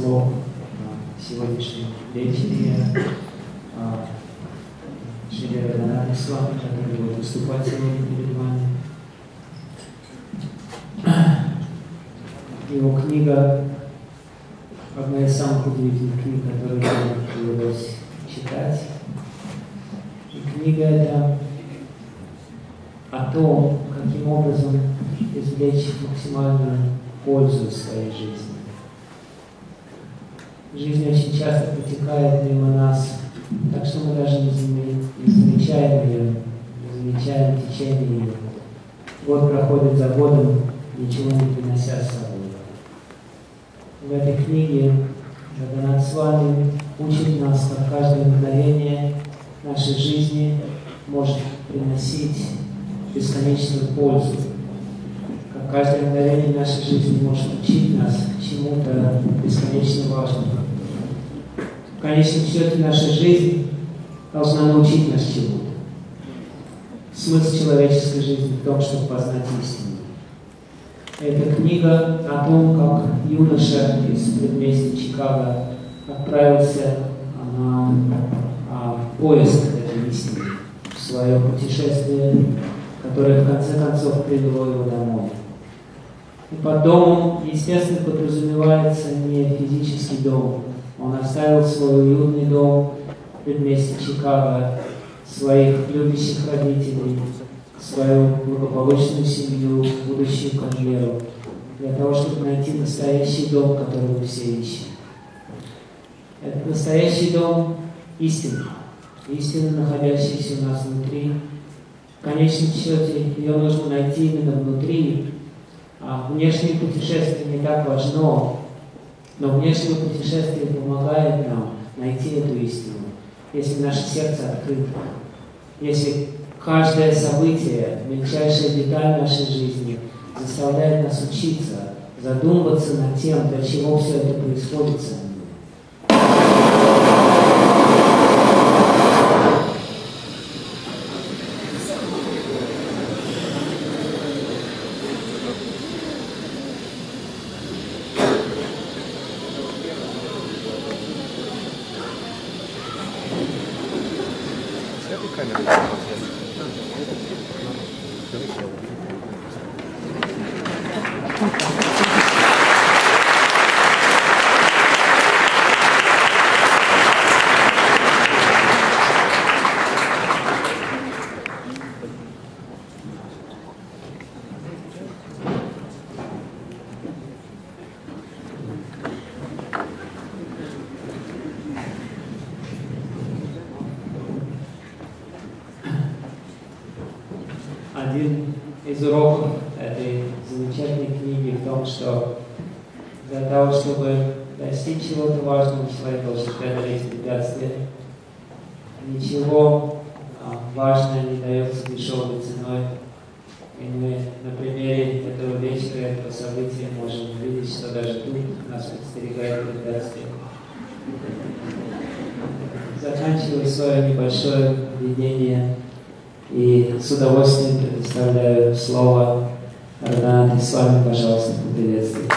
слов сегодняшнем вечере Шри Раданатха Свами, который будет выступать сегодня перед вами. Его книга одна из самых удивительных книг, которые мне удалось читать. И книга эта о том, каким образом извлечь максимальную пользу из своей жизни. Жизнь очень часто протекает мимо нас, так что мы даже не замечаем ее, не замечаем течение ее. Год проходит за годом, ничего не принося с собой. В этой книге Раданатха Свами учит нас, как каждое мгновение нашей жизни может приносить бесконечную пользу. Как каждое мгновение нашей жизни может учить нас чему-то бесконечно важному. В конечном счете наша жизнь должна научить нас чему-то. Смысл человеческой жизни в том, чтобы познать истину. Эта книга о том, как юноша из предместья Чикаго отправился в поиск этой истины, в свое путешествие, которое в конце концов привело его домой. И под домом, естественно, подразумевается не физический дом. Он оставил свой уютный дом в предместье Чикаго, своих любящих родителей, свою благополучную семью, будущую карьеру, для того, чтобы найти настоящий дом, который мы все ищем. Этот настоящий дом – истина. Истина, находящаяся у нас внутри. В конечном счете, ее нужно найти именно внутри. Внешнее путешествие не так важно, но внешнее путешествие помогает нам найти эту истину, если наше сердце открыто, если каждое событие, мельчайшая деталь нашей жизни заставляет нас учиться, задумываться над тем, для чего все это происходит со мной. Один из уроков этой замечательной книги в том, что для того, чтобы достичь чего-то важного, человек должен преодолеть препятствия. Ничего важное не дается дешевой ценой. И мы на примере этого вечера, этого события можем увидеть, что даже тут нас подстерегает препятствие. Заканчиваю свое небольшое введение и с удовольствием предоставляю слово Раданатхе Свами, пожалуйста, поприветствуйте.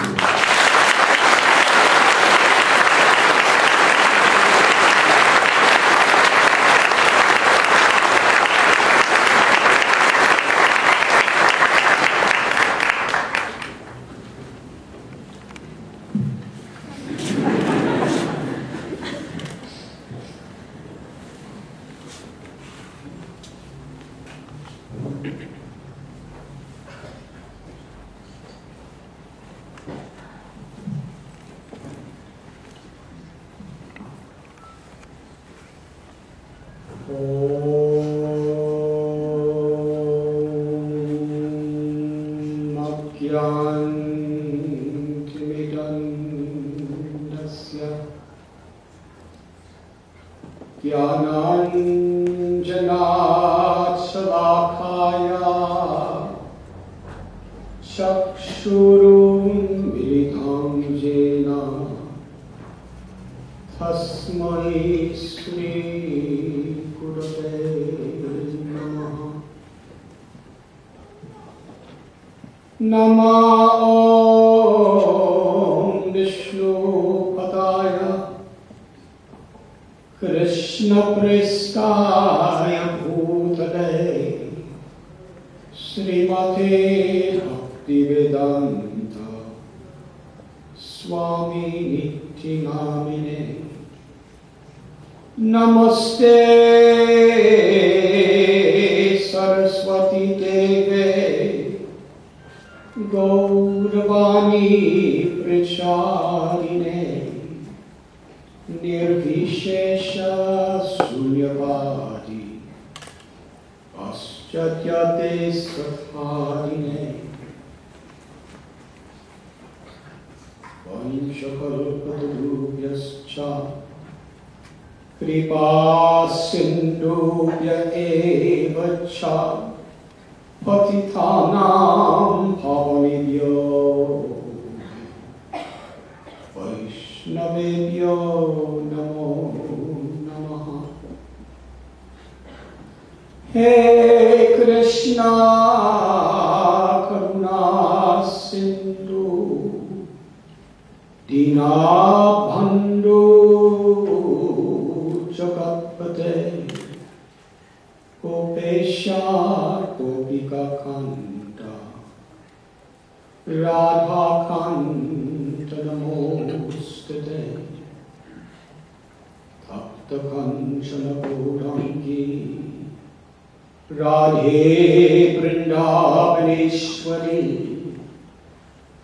Nama Om Vishnu Pada Krishna Prestaya Bhutale Srimate Bhaktivedanta Swami Niti Namine Namaste Saraswati Deve Gauravani Pracharine Nirvishesha Sunyavadi Paschatyate Sattharine Vanchakalpatarubhyascha Kripa Sindhubhya evacha Patitanam Pavanibhyo Vaishnavebhyo Namo Namaha. Hey Krishna Karuna Sindhu Dinabandhu Jagatpate Gopesha Gopika Kanta Radha Kanta Namostate Tapta Kanchana Gaurangi Radhe Vrindavaneshwari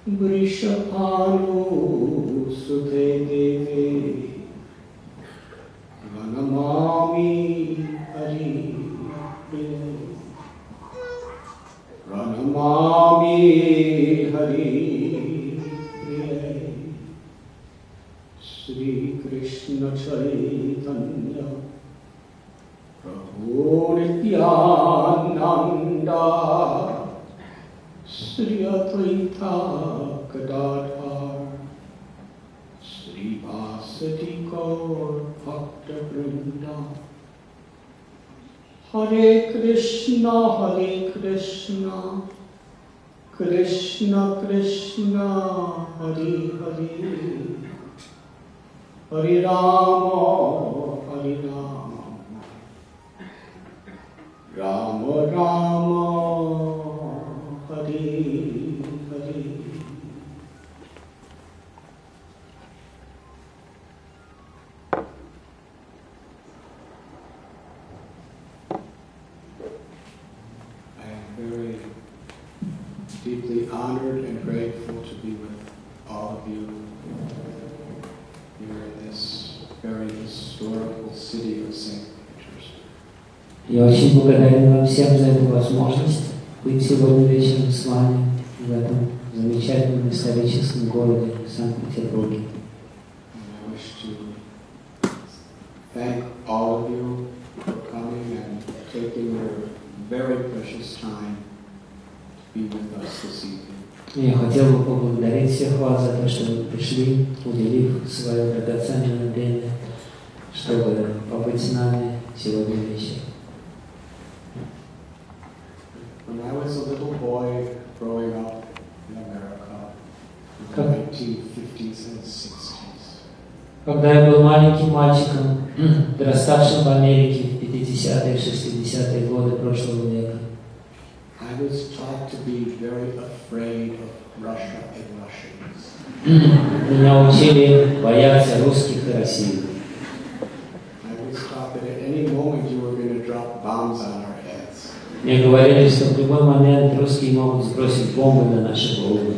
Vrishabhanu Sute Devi Ranamami Hari Ranamami Hari Sri Krishna Chaitanya Prabhu Nityananda Sri Advaita Gadadhar Sri Vasati Gaur Bhakta Vrinda Hare Krishna Krishna Krishna Hare Hare Hare Rama Rama Rama Hare Hare. I am very deeply honored and grateful to be with all of you here in this very historical city of St. Petersburg. Я очень благодарен вам всем за эту возможность быть сегодня вечером с вами в этом замечательном историческом городе Санкт-Петербурге. I wish to thank all of you for coming and taking your very precious time to be with us this evening. Я хотел бы поблагодарить всех вас за то, что вы пришли, уделив свое драгоценное время, чтобы побыть с нами сегодня вечером. When I was a little boy growing up in America in the 1950s and 60s, Когда я был маленьким мальчиком, драставшим в Америке в 50-е и 60-е годы прошлого века, I was taught to be very afraid of Russia and Russians. Меня учили бояться русских и России. I was taught that at any moment you were going to drop bombs on our heads. Мне говорили, что в любой момент русские могут сбросить бомбы на наши головы.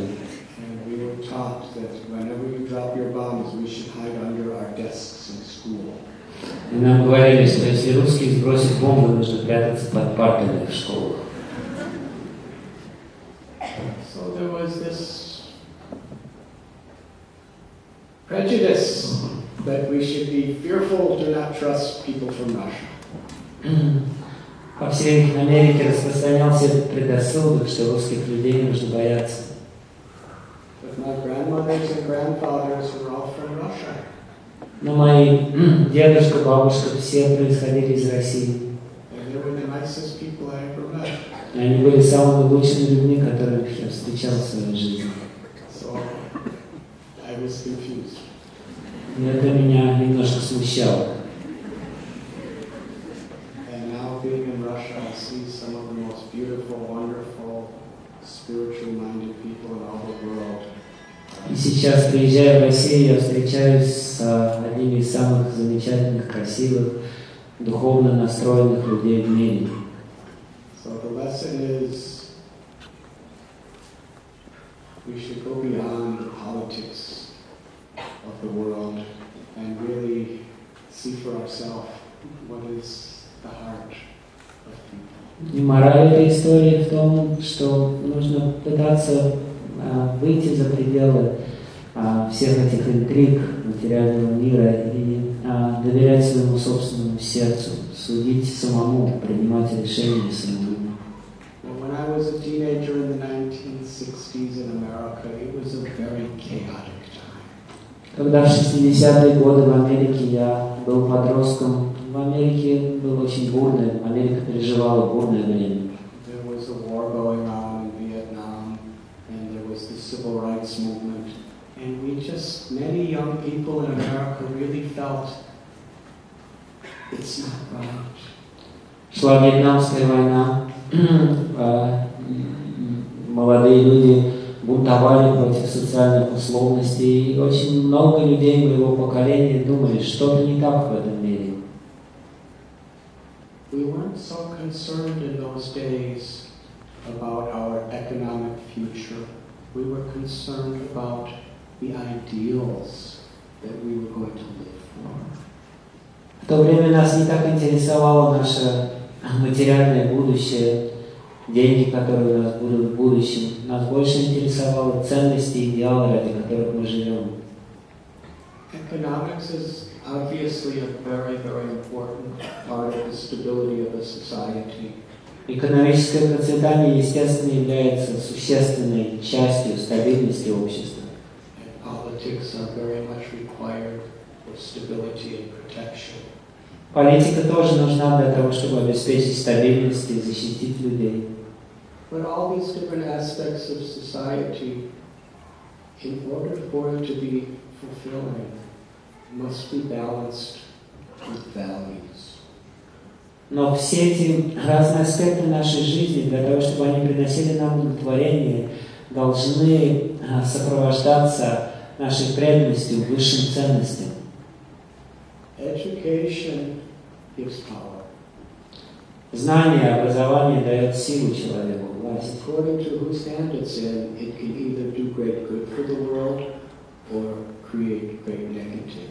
And we were taught that whenever you drop your bombs, we should hide under our desks in school. И нам говорили, что если русские сбросят бомбы, нужно прятаться под партами в школах. So there was this prejudice that we should be fearful to not trust people from Russia. По всей Америке распространялся этот предрассудок, что русских людей нужно бояться. But my grandmothers and grandfathers were all from Russia. Но мои дедушка, бабушка все происходили из России. And they were the nicest people I ever met. И они были самыми лучшими людьми, которых я встречал в своей жизни. So I was confused. И это меня немножко смущало. И сейчас, приезжая в Россию, я встречаюсь с одними из самых замечательных, красивых, духовно настроенных людей в мире. So the lesson is we should go beyond the politics of the world and really see for ourselves what is the heart of people. И мораль этой истории в том, что нужно пытаться выйти за пределы всех этих интриг материального мира и доверять своему собственному сердцу, судить самому, принимать решения самому. When I was a teenager in the 1960s in America, it was a very chaotic time. Когда в 60-е годы в Америке я был подростком, в Америке было очень бурное, Америка переживала бурное время. There was a war going on in Vietnam, and there was the civil rights movement, and many young people in America really felt it's not right. Шла Вьетнамская война, молодые люди бунтовали против социальных условностей, и очень много людей моего поколения думали, что-то не так в этом мире. We weren't so concerned in those days about our economic future. We were concerned about the ideals that we were going to live for. В то время нас не так интересовало наше материальное будущее, деньги, которые у нас будут в будущем. Нас больше интересовало ценности и идеалы, ради которых мы живем. Economics is obviously a very, very important part of the stability of a society. Экономическое процветание, естественно, является существенной частью стабильности общества. And politics are very much required for stability and protection. Политика тоже нужна для того, чтобы обеспечить стабильность и защитить людей. But all these different aspects of society, in order for it to be fulfilling, must be balanced with values. Но все эти разные аспекты нашей жизни, для того, чтобы они приносили нам удовлетворение, должны сопровождаться нашей преданностью высшим ценностям. Education gives power. Знание, образование дает силу человеку, власть. According to whose hand it's in, it can either do great good for the world or create great negativity.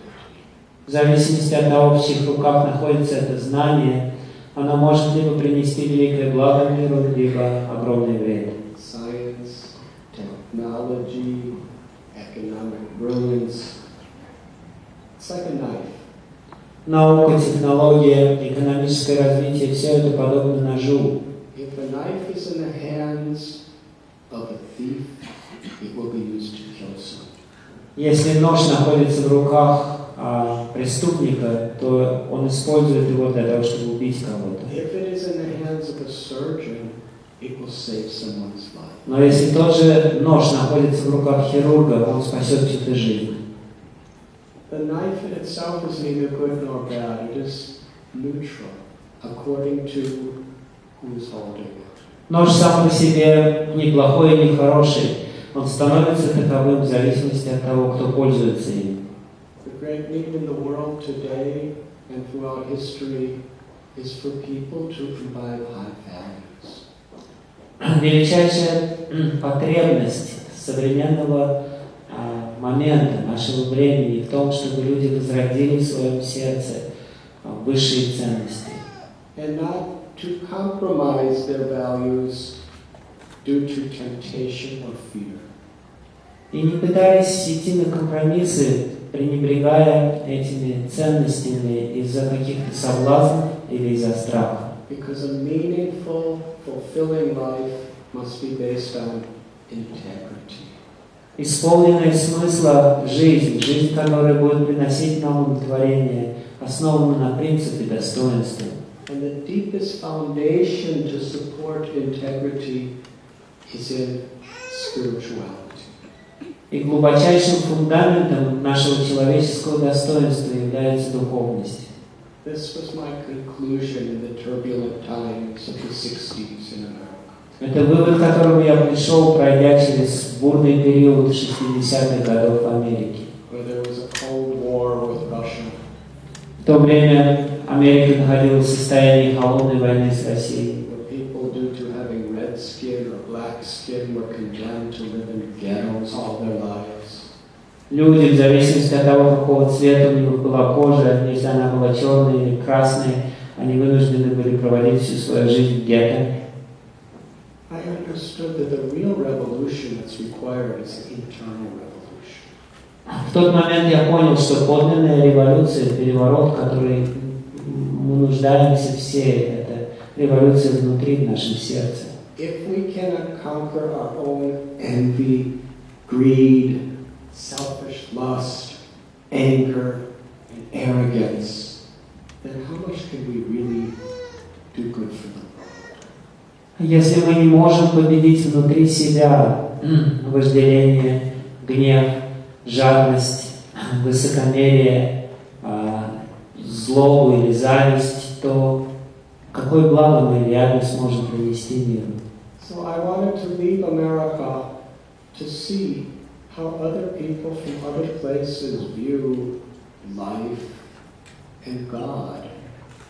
В зависимости от того, в чьих руках находится это знание, оно может либо принести великое благо миру, либо огромный вред. Science, technology, economic brilliance. It's like a knife. Наука, технология, экономическое развитие – все это подобно ножу. If a knife is in the hands of a thief, it will be used to kill someone. Если нож находится в руках преступника, то он использует его для того, чтобы убить кого-то. If it is in the hands of a surgeon, it will save someone's life. Но если тот же нож находится в руках хирурга, он спасет чью-то жизнь. The knife in itself is neither good nor bad. It is neutral, according to who is holding it. Нож сам по себе ни плохой, ни хороший. Он становится таковым в зависимости от того, кто пользуется им. The great need in the world today and throughout history is for people to imbibe high values. Величайшая потребность современного момента, нашего времени в том, чтобы люди возродили в своем сердце высшие ценности. And not to compromise their values due to temptation or fear. И не пытаясь идти на компромиссы, пренебрегая этими ценностями из-за каких-то соблазнов или из-за страха. Because a meaningful, fulfilling life must be based on integrity. Исполненная смысла жизнь, которая будет приносить нам удовлетворение, основана на принципе достоинства. And the deepest foundation to support integrity is in spirituality. И глубочайшим фундаментом нашего человеческого достоинства является духовность. This was my conclusion in the turbulent times of the 60s in America. Это вывод, к которому я пришел, пройдя через бурный период 60-х годов в Америке. where there was a Cold War with Russia. В то время Америка находилась в состоянии холодной войны с Россией. Where people, due to having red skin or black skin, were condemned to live in ghettos all their lives. Люди, в зависимости от того, какого цвета у них была кожа, если она была черной или красной, они вынуждены были проводить всю свою жизнь в гетто. I understood that the real revolution that's required is an internal revolution. В тот момент я понял, что подлинная революция, переворот, который мы нуждаемся все, это революция внутри, в нашем сердце. If we cannot conquer our own envy, greed, selfish lust, anger, and arrogance, then how much can we really do good for the world? Если мы не можем победить внутри себя вожделение, гнев, жадность, высокомерие, злобу или зависть, то какое благо мы реально сможем принести миру? So I wanted to leave America to see how other people from other places view life and God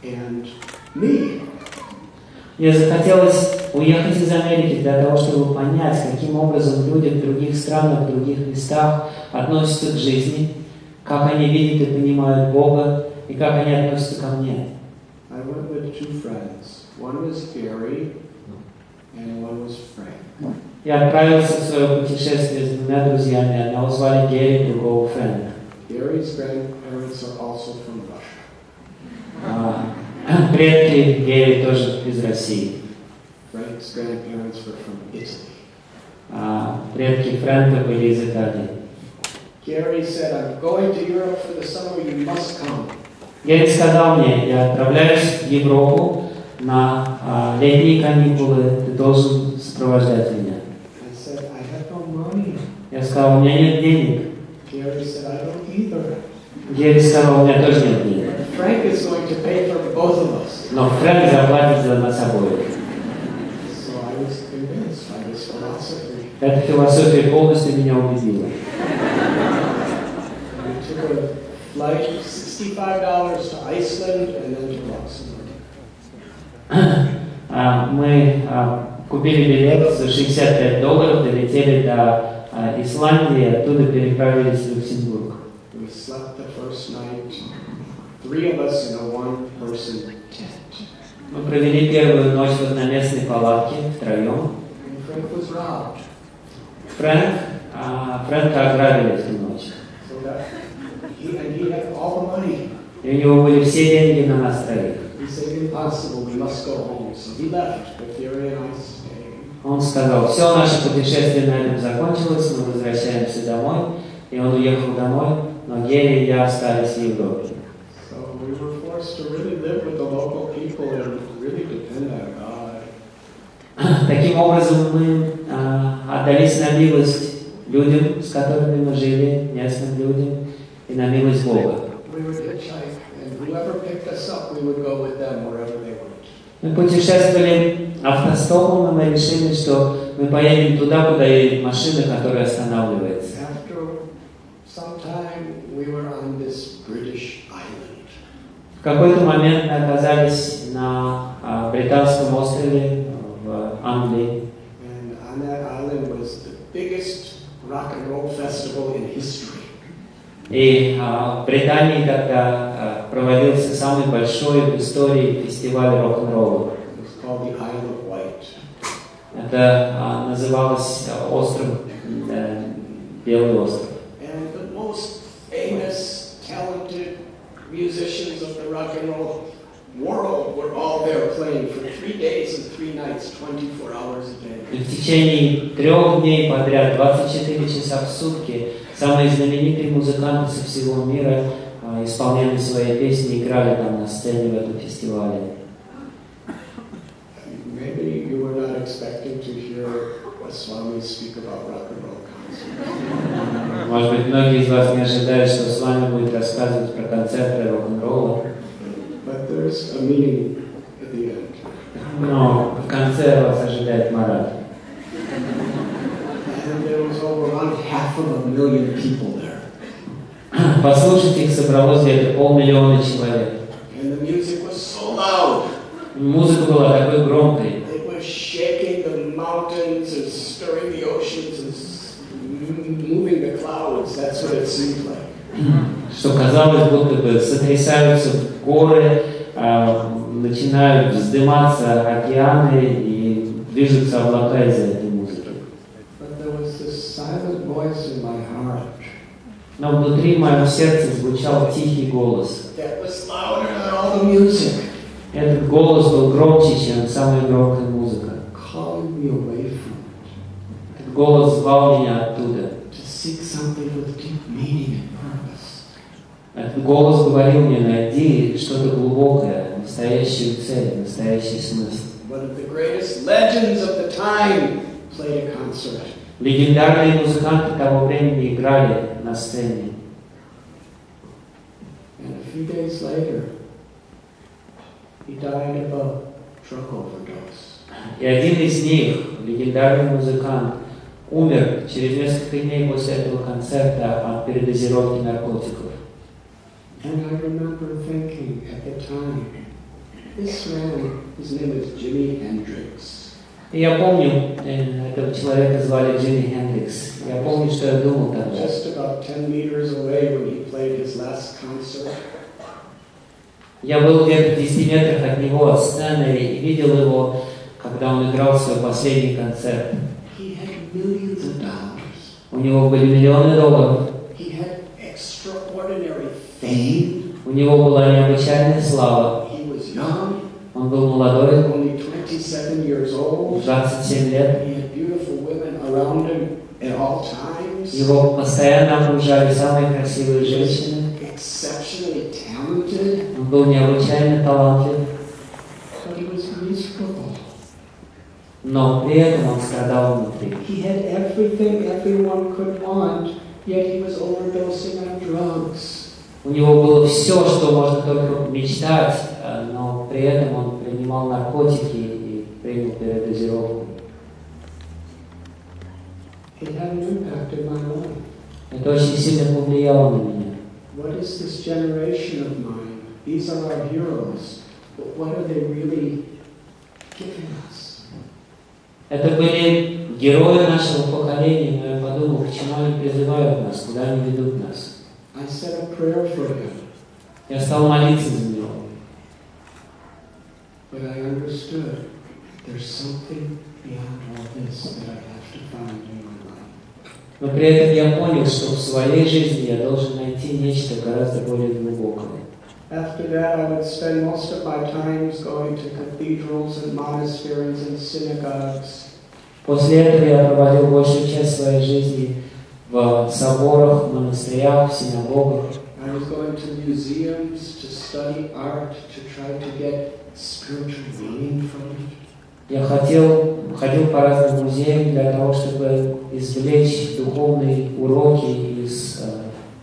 and me. Мне захотелось уехать из Америки для того, чтобы понять, каким образом люди в других странах, в других местах относятся к жизни, как они видят и понимают Бога, и как они относятся ко мне. I went with two friends. One was Gary, and one was Frank. Я отправился в свое путешествие с двумя друзьями. Одного звали Герри, другого Фрэнк. Gary's grandparents are also from Russia. Предки Герри тоже из России. Frank's grandparents were from Italy. Предки Фрэнка были из Италии. Gary said, "I'm going to Europe for the summer. You must come." Герри сказал мне, я отправляюсь в Европу на летние каникулы, ты должен сопровождать меня. I said, "I have no money." Я сказал, у меня нет денег. Gary said, "I don't either." Герри сказал, у меня тоже нет денег. Frank is going to pay for both of us. Но Фрэнк заплатит за нас обоих. So I was convinced by this philosophy. Эта философия полностью меня убедила. We took a flight of $65 to Iceland and then to Luxembourg. Мы купили билет за $65, долетели до Исландии, оттуда переправились в Люксембург. We slept the first night, three of us in a one-person tent. Мы провели первую ночь в одноместной палатке втроем. And Frank was robbed. Фрэнка ограбили в ту ночь. So that he had all the money. И у него были все деньги на нас троих. He said, "Impossible, we must go home." So he left, but Gary and I stayed. Он сказал, все, наше путешествие на этом закончилось, мы возвращаемся домой. И он уехал домой, но Герри и я остались в Европе. So we were forced to really live with the local people and really depend on God. Таким образом, мы отдались на милость людям, с которыми мы жили, местным людям, и на милость Бога. We would hitchhike, and whoever picked us up, we would go with them wherever they went. Мы путешествовали автостопом, и мы решили, что мы поедем туда, куда едет машина, которая останавливается. After some time, we were on this British island. В какой-то момент мы оказались на британском острове в Англии. And on that island was the biggest rock and roll festival in history. И в Британии тогда проводился самый большой в истории фестиваль рок-н-ролла. It was called the Isle of Wight. Это называлось остров, Белый остров. And the most famous, talented musicians of the rock and roll world were all there playing for 3 days and 3 nights, 24 hours a day. И в течение 3 дней подряд, 24 часа в сутки, самые знаменитые музыканты со всего мира исполняли свои песни и играли там на сцене в этом фестивале. Maybe you were not expecting to hear a Swami speak about rock and roll concerts. Может быть, многие из вас не ожидают, что с вами будет рассказывать про концерты рок-н-ролла. But there's a meaning at the end. Но в конце вас ожидает вдохновляет мораль. And there was over 500,000 people there. Послушать их собралось где-то 500 000 человек. And the music was so loud. Музыка была такой громкой. It was shaking the mountains and stirring the oceans and moving the clouds. That's what it seemed like. Что казалось, будто бы сотрясаются горы, начинают вздыматься океаны и движутся облака из-за этой музыки. But there was this silent voice in my heart. Но внутри в моем сердце звучал тихий голос. That was louder than all the music. Этот голос был громче, чем самая громкая музыка. Calling me away from it. Этот голос звал меня оттуда. To seek something with deep meaning and purpose. Этот голос говорил мне: найди что-то глубокое, настоящую цель, настоящий смысл. One of the greatest legends of the time played a concert. Легендарные музыканты того времени играли на сцене. And a few days later, he died of a drug overdose. И один из них, легендарный музыкант, умер через несколько дней после этого концерта от передозировки наркотиков. And I remember thinking at the time, this man, his name is Jimi Hendrix. И я помню, этого человека звали Джимми Хендрикс. Я помню, что я думал тогда. Just about 10 meters away when he played his last concert. Я был где-то в 10 метрах от него, от сцены, и видел его, когда он играл свой последний концерт. He had millions of dollars. У него были миллионы долларов. He had extraordinary fame. У него была необычайная слава. He was young. Он был молодой, Only 27 years old. 27 лет. He had beautiful women around him at all times. Его постоянно окружали самые красивые женщины. Exceptionally talented. Он был необычайно талантлив. But he was miserable. Но при этом он страдал внутри. He had everything everyone could want, yet he was overdosing on drugs. У него было все, что можно только мечтать, но при этом он принимал наркотики и принял передозировку. It had an impact in my life. Это очень сильно повлияло на меня. What is this generation of mine? These are our heroes, but what are they really giving us? Это были герои нашего поколения, но я подумал, к чему они призывают нас, куда они ведут нас. I said a prayer for him. Я стал молиться за него. But I understood there's something beyond all this that I have to find in my life. Но при этом я понял, что в своей жизни я должен найти нечто гораздо более глубокое. After that, I would spend most of my times going to cathedrals and monasteries and synagogues. После этого я проводил большую часть своей жизни в соборах, монастырях, синагогах. I was going to museums to study art, to try to get spiritual meaning from it. Я ходил по разным музеям для того, чтобы извлечь духовные уроки из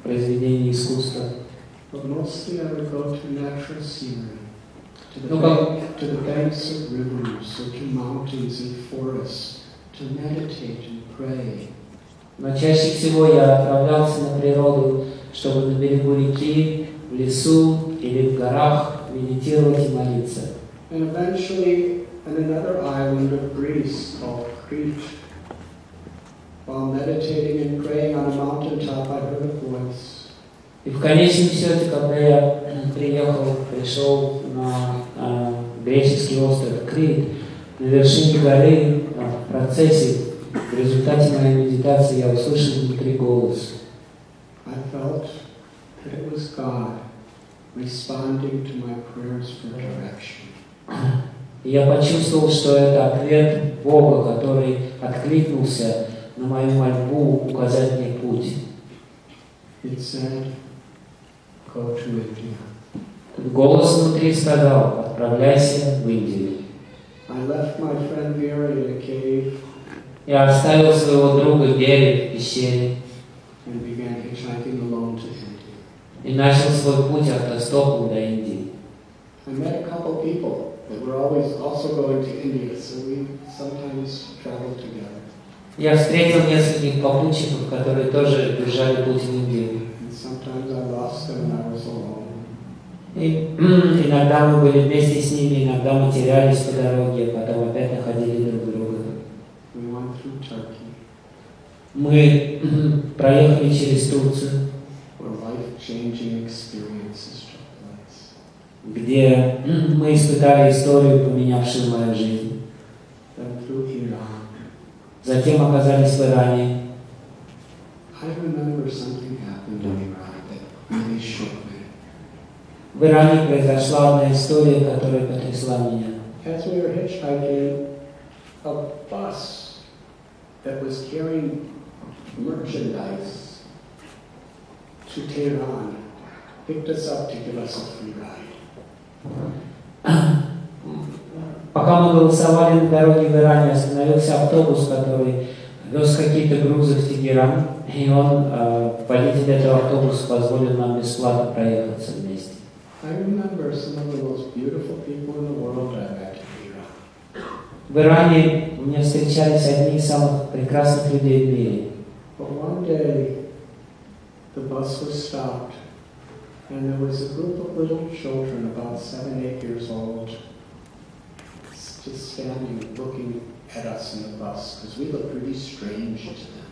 произведений искусства. But mostly I would go to natural scenery, to the banks of rivers, or to mountains and forests, to meditate and pray. Но чаще всего я отправлялся на природу, чтобы на берегу реки, в лесу или в горах медитировать и молиться. And eventually, on another island of Greece called Crete, while meditating and praying on a mountaintop, I heard a voice. И в конечном счете, когда я пришел на греческий остров Крит, на вершине горы, в процессе, в результате моей медитации я услышал внутри голос. I felt that it was God responding to my prayers for direction. И я почувствовал, что это ответ Бога, который откликнулся на мою мольбу указать мне путь. It said, "Go to India." Этот голос внутри сказал: отправляйся в Индию. I left my friend Vera in a cave. Я оставил своего друга Вере в пещере And began hitchhiking alone to India. и начал свой путь автостопом до Индии. I met a couple people. They were always also going to India, so we sometimes traveled together. Я встретил нескольких попутчиков, которые тоже держали путь в Индию. And sometimes I lost them and I was alone. И иногда мы были вместе с ними, иногда мы терялись по дороге, потом опять находили друг друга. We went through Turkey, Мы проехали через Турцию, where life-changing experiences took place. где мы испытали историю, поменявшую мою жизнь. Then through Iran. Затем оказались в Иране. I remember something happened in Iran that really shook me. В Иране произошла одна история, которая потрясла меня. As we were hitchhiking, a bus that was carrying merchandise to Tehran picked us up to give us a free ride. Пока мы голосовали на дороге в Иране, остановился автобус, который вез какие-то грузы в Тегеран, и водитель этого автобуса позволил нам бесплатно проехаться вместе. I remember some of the most beautiful people in the world I met in Iran. В Иране мне встречались одни из самых прекрасных людей в мире. But one day, the bus was stopped, and there was a group of little children, about 7, 8 years old, just standing, looking at us in the bus, because we looked really strange to them.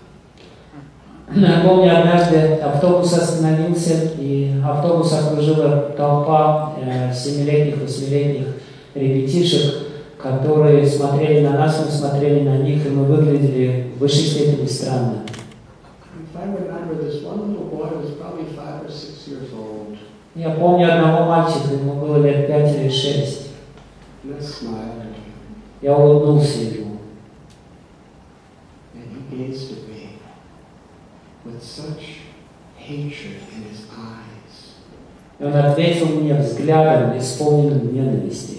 Я помню, однажды автобус остановился, и автобус окружила толпа 7-летних, 8-летних ребятишек, которые смотрели на нас, мы смотрели на них, и мы выглядели в высшей степени странно. Я помню одного мальчика, ему было лет 5 или 6. Я улыбнулся ему. И он ответил мне взглядом, исполненным ненависти.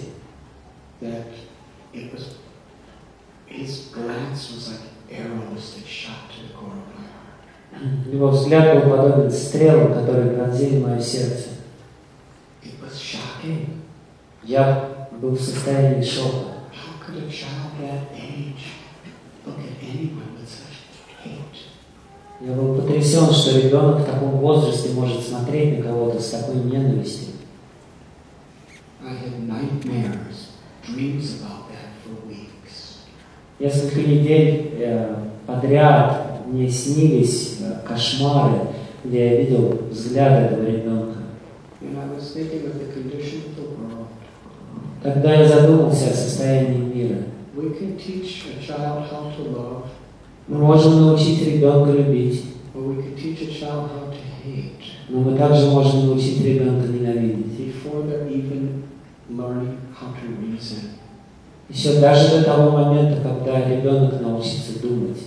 Его взгляд был подобен стрелам, которые пронзили мое сердце. Я был в состоянии шока. Я был потрясен, что ребенок в таком возрасте может смотреть на кого-то с такой ненавистью. Несколько недель подряд мне снились кошмары, где я видел взгляд этого ребенка. Тогда я задумался о состоянии мира. Мы можем научить ребенка любить, но мы также можем научить ребенка ненавидеть. Еще даже до того момента, когда ребенок научится думать.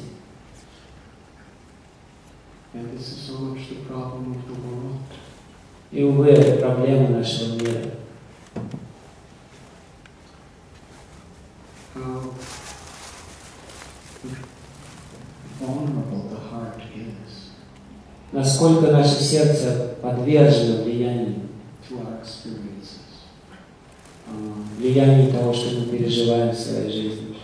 И, увы, это проблема нашего мира. Насколько наше сердце подвержено влиянию того, что мы переживаем в своей жизни.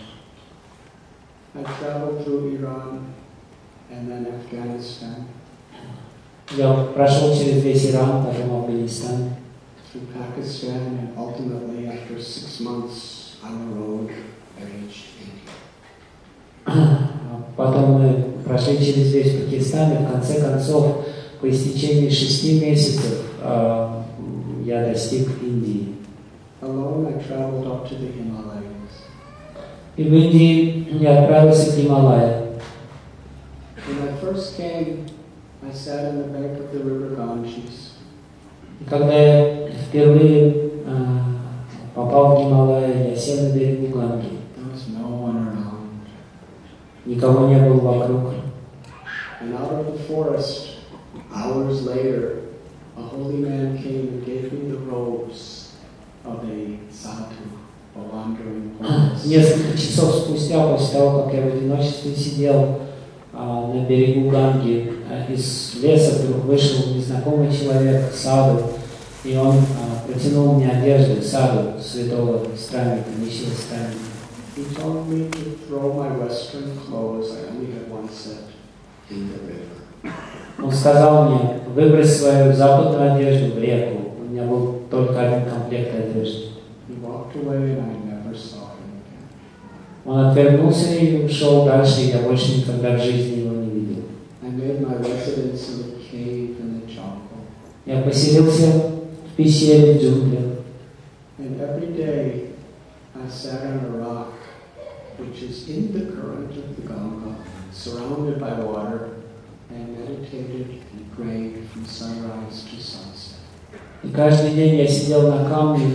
Я прошел через весь Иран, потом Афганистан. Потом мы прошли через весь Пакистан, и в конце концов, по истечении 6 месяцев, я достиг Индии. И в Индии я отправился к Гималаю. Когда я впервые попал в Гималай, я сел на берегу Ганги. Никого не было вокруг. Несколько часов спустя, после того, как я в одиночестве сидел на берегу Ганги, из леса вдруг вышел незнакомый человек, саду, И он протянул мне одежду, саду святого странника, нищего странника. He told me to throw my Western clothes, I only had one set, in the river. Он сказал мне, выбрось свою западную одежду в реку. У меня был только один комплект одежды. He walked away and I never saw him again. Он отвернулся и ушел дальше, и я больше никогда в жизни его не видел. I made my residence in a cave in the jungle. Я поселился в пещере в джунглях. And every day I sat on a rock, which is in the current of the Ganga, surrounded by water, and meditated and prayed from sunrise to sunset. И каждый день я сидел на камне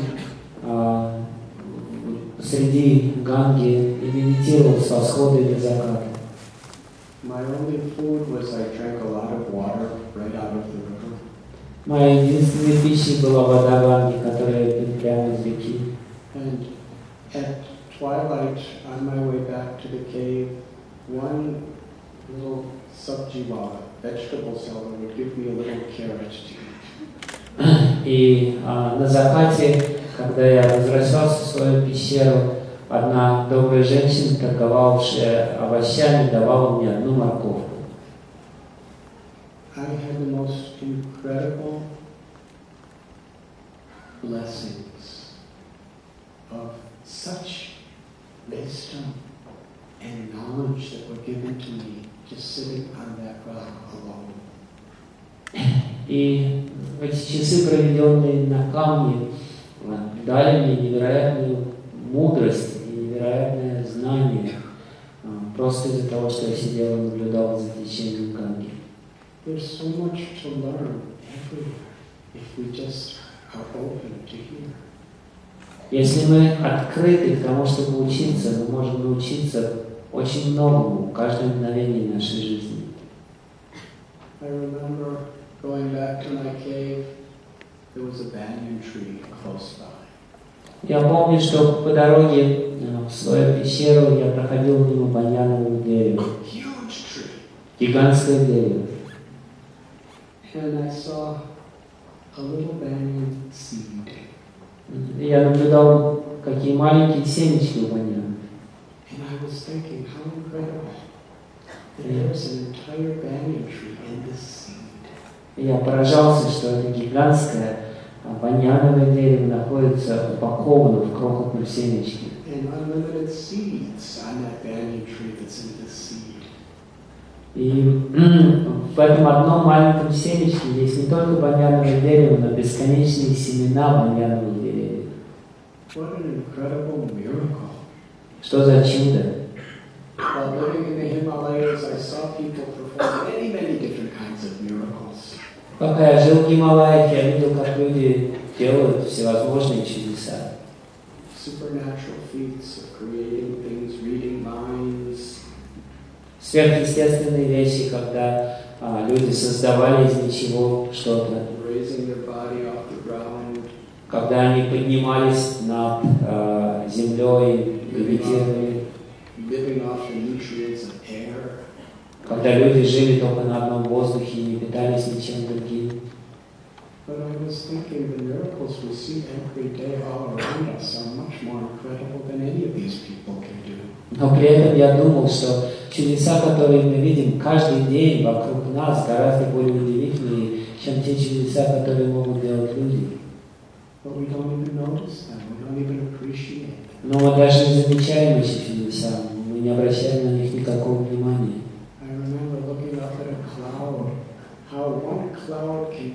посреди Ганги и медитировал с восхода и до заката. My only food was I drank a lot of water right out of the river. Моей единственной пищей была вода Ганги, которая пила прямо из реки. And at twilight, on my way back to the cave, one little sabji wala, vegetable seller, would give me a little carrot to eat. И на закате, когда я возвращался в свою пещеру, одна добрая женщина, торговавшая овощами, давала мне одну морковку. I had the most incredible blessings of such wisdom and knowledge that were given to me just sitting on that rock alone. И в эти часы, проведенные на камне, дали мне невероятную мудрость и невероятное знание, просто из-за того, что я сидел и наблюдал за течением Ганги. There's so much to learn everywhere if we just are open to hear. Если мы открыты к тому, чтобы учиться, мы можем научиться очень многому в каждом мгновении нашей жизни. I remember going back to my cave, there was a banyan tree close by. Я помню, что по дороге в свою пещеру я проходил мимо баньянового дерева. Huge tree. Гигантское дерево. And I saw a little banyan seed. И я наблюдал, какие маленькие семечки у баньяна. And I was thinking, how incredible. There's an entire banyan tree in this seed. И я поражался, что это гигантское баньяновое дерево находится упаковано в крохотном семечке. And unlimited seeds on that banyan tree that's in this seed. И в этом одном маленьком семечке есть не только баньяновое дерево, но бесконечные семена баньяновых деревьев. What an incredible miracle. Что за чудо! While living in the Himalayas, I saw people perform many different kinds of miracles. Пока я жил в Гималаях, я видел, как люди делают всевозможные чудеса. Supernatural feats of creating things, reading minds. Сверхъестественные вещи, когда люди создавали из ничего что-то. Raising their body off the ground. Когда они поднимались над землей, левитировали. Living off the nutrients of air. Когда люди жили только на одном воздухе и не питались ничем другим. But I was thinking the miracles we see every day all around us are much more incredible than any of these people can do. Но при этом я думал, что чудеса, которые мы видим каждый день вокруг нас, гораздо более удивительные, чем те чудеса, которые могут делать люди. But we don't even notice them. We don't even appreciate them. Но мы даже не замечаем эти чудеса, мы не обращаем на них никакого внимания. I remember looking up at a cloud, how one cloud can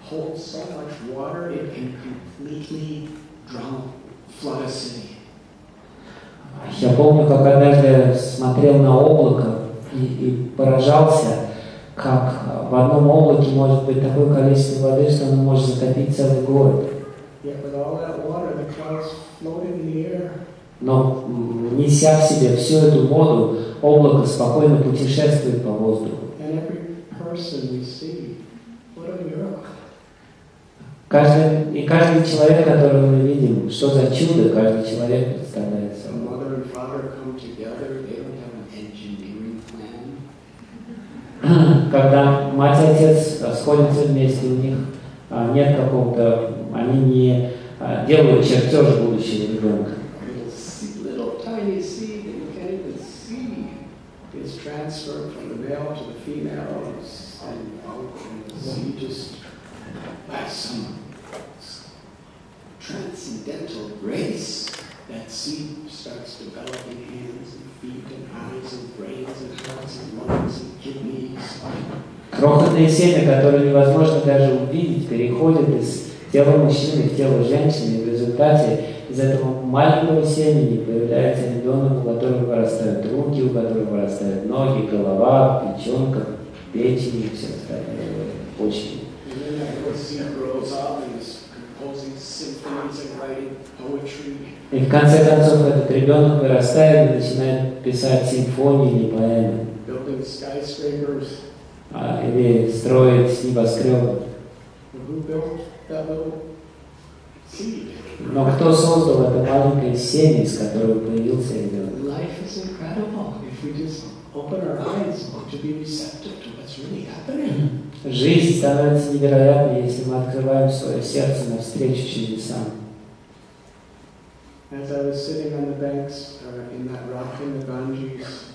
hold so much water it can completely flood a city. Я помню, как однажды смотрел на облако и поражался, как в одном облаке может быть такое количество воды, что оно может затопить целый город. Yet with all that water, the clouds floated in the air. Но, неся в себе всю эту воду, облако спокойно путешествует по воздуху. And every person we see, what a miracle. Каждый человек, которого мы видим, что за чудо каждый человек представляет собой. A mother and father come together, they don't have an engineering plan. Когда мать и отец сходятся вместе, у них нет какого-то, они не делают чертеж будущего ребенка. Little tiny seed that you can't even see is transferred from the male to the female, and the seed just by some transcendental grace, that seed starts developing hands and feet and eyes and brains and hearts and lungs and kidneys. Крохотное семя, которое невозможно даже увидеть, переходит из тела мужчины в тело женщины, и в результате из этого маленького семени появляется ребенок, у которого вырастают руки, у которого вырастают ноги, голова, печенка, печень и все остальное, почки. И в конце концов этот ребенок вырастает и начинает писать симфонии или поэмы. Или строить небоскребы. Но кто создал это маленькое семя, из которого появился ребенок? Жизнь становится невероятной, если мы открываем свое сердце навстречу чудесам. As I was sitting on the banks in that rock in the Ganges,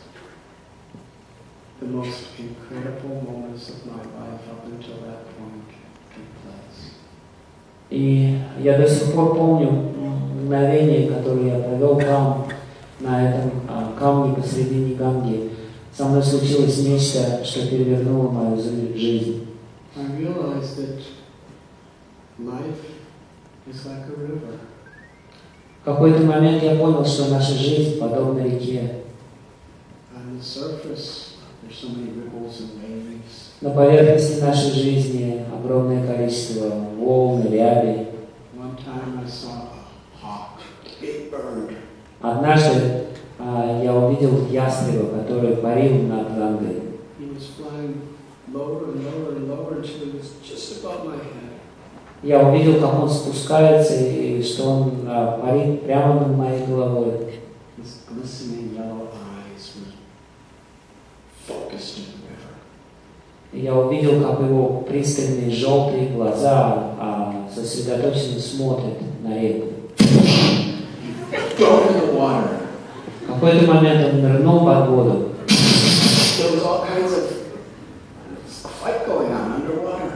the most incredible moments of my life up until that point took place. И я до сих пор помню мгновение, которое я провел там, на этом камне посредине Ганги. Со мной случилось нечто, что перевернуло мою жизнь. I realized that life is like a river. В какой-то момент я понял, что наша жизнь подобна реке. On the surface, there's so many ripples and waves. На поверхности нашей жизни огромное количество волн, ряби. One time I saw a hawk. It burned. Однажды я увидел ястреба, который парил над Гангой. He was flying lower and lower and lower until he was just above my head. Я увидел, как он спускается, и что он парит прямо над моей головой. His glistening yellow eyes were focused in the river. Я увидел, как его пристальные желтые глаза сосредоточенно смотрят на реку. Go in the water. В какой-то момент он нырнул под воду. There was all kinds of fight going on underwater.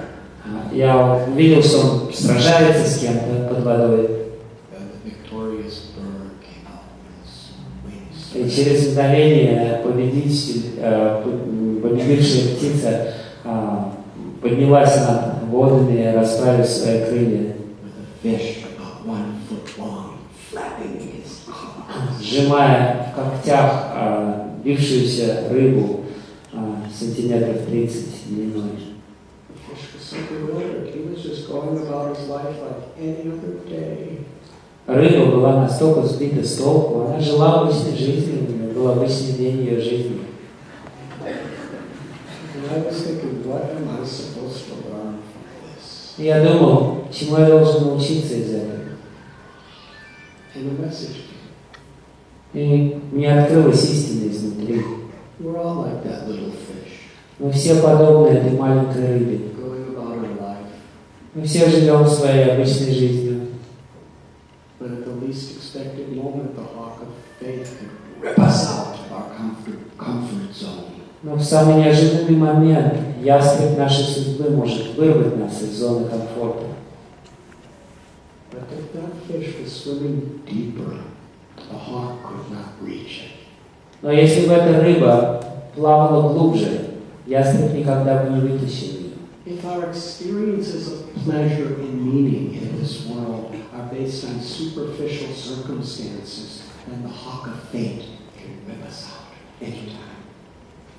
Я увидел, что он сражается с кем-то под водой. The victorious bird came out with his wings. И через мгновение победившая птица поднялась над водами, расправив свои крылья, сжимая в когтях бившуюся рыбу сантиметров 30 длиной. Рыба была настолько сбита с толку, она жила обычной жизнью, был обычный день ее жизни. И я думал, чему я должен научиться из этого. И мне открылась истина изнутри. Мы все подобны этой маленькой рыбе. Мы все живем своей обычной жизнью. Но в самый неожиданный момент ястреб нашей судьбы может вырвать нас из зоны комфорта. Но если бы эта рыба плавала глубже, ястреб никогда бы не вытащил ее. If our experiences of pleasure and meaning in this world are based on superficial circumstances, then the hawk of fate can rip us out anytime.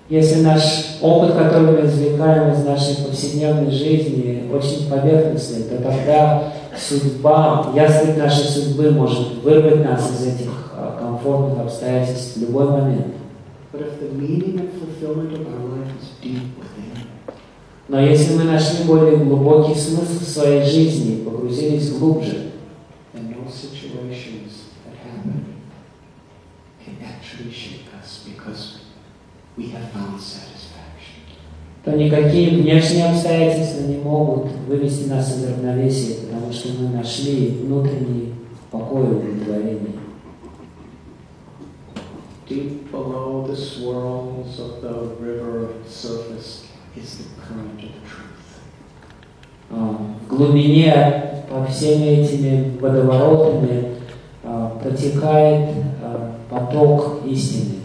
Если наш опыт, который мы извлекаем из нашей повседневной жизни, очень поверхностный, то тогда судьба, ястреб нашей судьбы может вырвать нас из этих комфортных обстоятельств в любой момент. But if the meaning and fulfillment of our life is deep within, но если мы нашли более глубокий смысл в своей жизни, погрузились глубже, then no situations that happen can actually shake us because we have found satisfaction. то никакие внешние обстоятельства не могут вывести нас из равновесия, потому что мы нашли внутренний покой и удовлетворение. Deep below the swirls of the river surface is the current of truth. В глубине, по всеми этими водоворотами, протекает поток истины.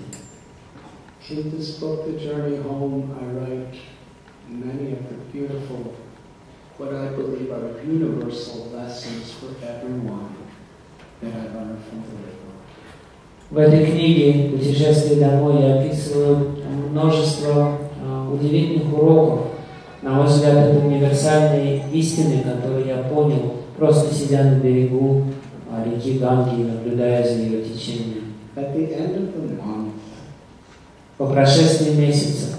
In this book, The Journey Home, I write many of the beautiful, what I believe are universal lessons for everyone that I learned from the river. В этой книге «Путешествие домой» я описываю множество удивительных уроков. На мой взгляд, это универсальные истины, которые я понял, просто сидя на берегу реки Ганги, наблюдая за ее течением. At the end of the month, По прошествии месяца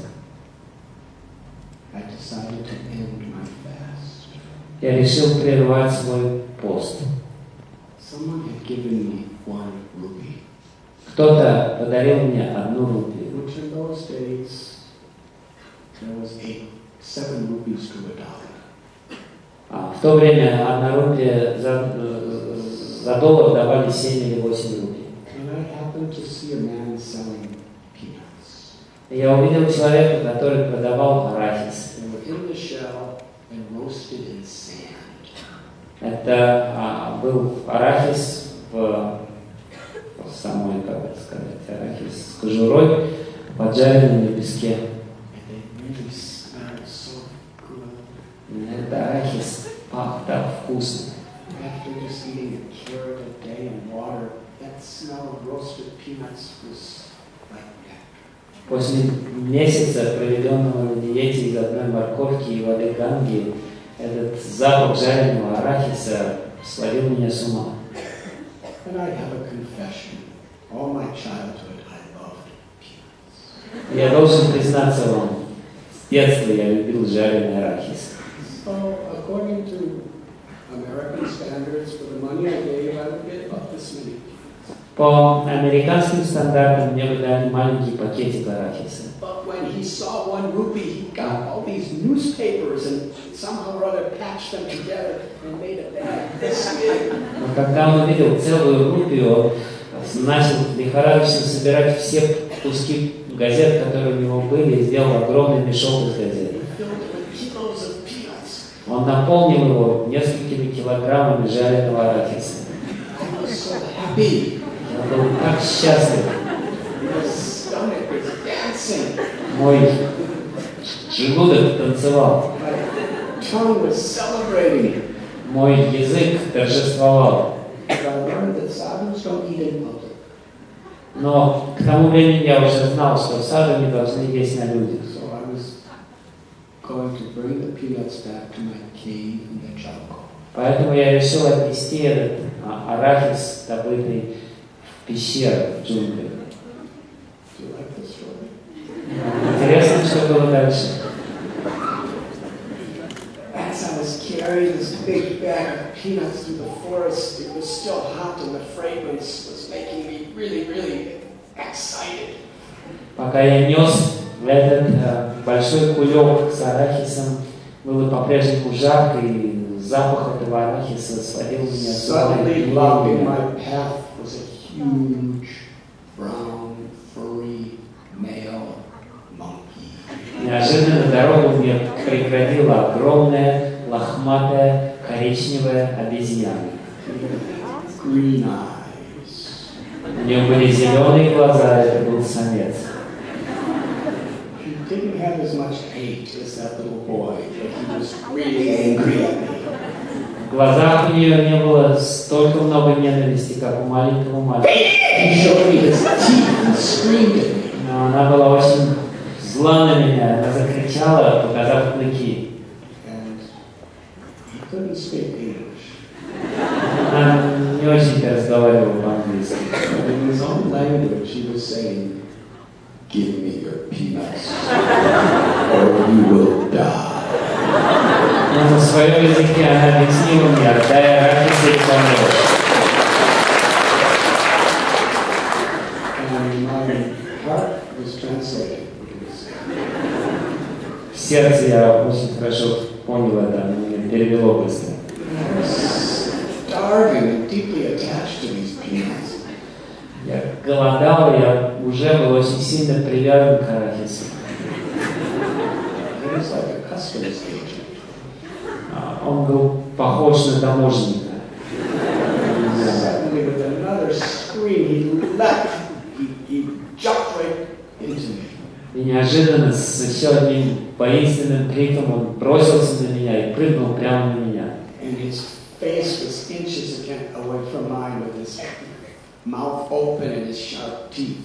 I decided to end my fast. я решил прервать свой пост. Someone had given me 1 rupee, Кто-то подарил мне 1 рупию, which in those days there was 7 rupees to $1. В то время 1 рупия за доллар давали 7 или 8 рупий. And I happened to see a man selling peanuts. Я увидел человека, который продавал арахис. They were in the shell and roasted in sand. Это был арахис в самой, как это сказать, арахис с кожурой, поджаренный на песке. And they really smelled so good. Это арахис пах так вкусно. After just eating a carrot a day and water, that smell of roasted peanuts was like nectar. После месяца, проведенного на диете из 1 морковки и воды Ганги, этот запах жареного арахиса сводил меня с ума. And I have a confession. All my childhood I loved peanuts. Я должен признаться вам, с детства я любил жареный арахис. So, according to American standards, for the money I gave, I would get about this many peanuts. По американским стандартам мне бы дали маленький пакетик арахиса. But when he saw 1 rupee, he got all these newspapers and somehow or other patched them together and made a bag this big. Но когда он увидел целую рупию, он начал лихорадочно собирать все куски газет, которые у него были, и сделал огромный мешок из газет. Он наполнил его несколькими килограммами жареного арахиса. Я был так счастлив. Мой желудок танцевал. Мой язык торжествовал. Но к тому времени я уже знал, что саду не должны есть на людях. Поэтому я решил отнести этот арахис, добытый в пещеру, в джунглях. Интересно, что было дальше. As I was carrying this big bag of peanuts through the forest, it was still hot and the fragrance was making me really, really excited. Пока я нес этот большой кулек с арахисом, было по-прежнему жарко, и запах этого арахиса сводил меня с ума. Suddenly blocking my path was a huge, brown, furry, male monkey. Неожиданно дорогу мне преградила огромная, лохматая, коричневая обезьяна. Green eyes. У нее были зеленые глаза, это был самец. He didn't have as much hate as that little boy, but he was really angry at me. В глазах у нее не было столько много ненависти, как у маленького мальчика. He showed me his teeth and screamed at me. Но она была очень зла на меня, она закричала, показав клыки. And he couldn't speak English. Она не очень разговаривала по-английски. But in his own language, he was saying, "Give me your peanuts, or you will die." Но на своем языке она объяснила мне, отдай арахис и помочь. And my heart was translating what he was saying. сердце я очень хорошо понял это, оно меня перевело быстро. I was starving and deeply attached to these peanuts. Я голодал, я уже был очень сильно привязан к арахису. It was like a customs agent. Он был похож на таможенника. Suddenly, with another scream, he leapt. He jumped right into me. И неожиданно с еще одним воинственным криком он бросился на меня и прыгнул прямо на меня. And his face was inches again away from mine with his mouth open and his sharp teeth.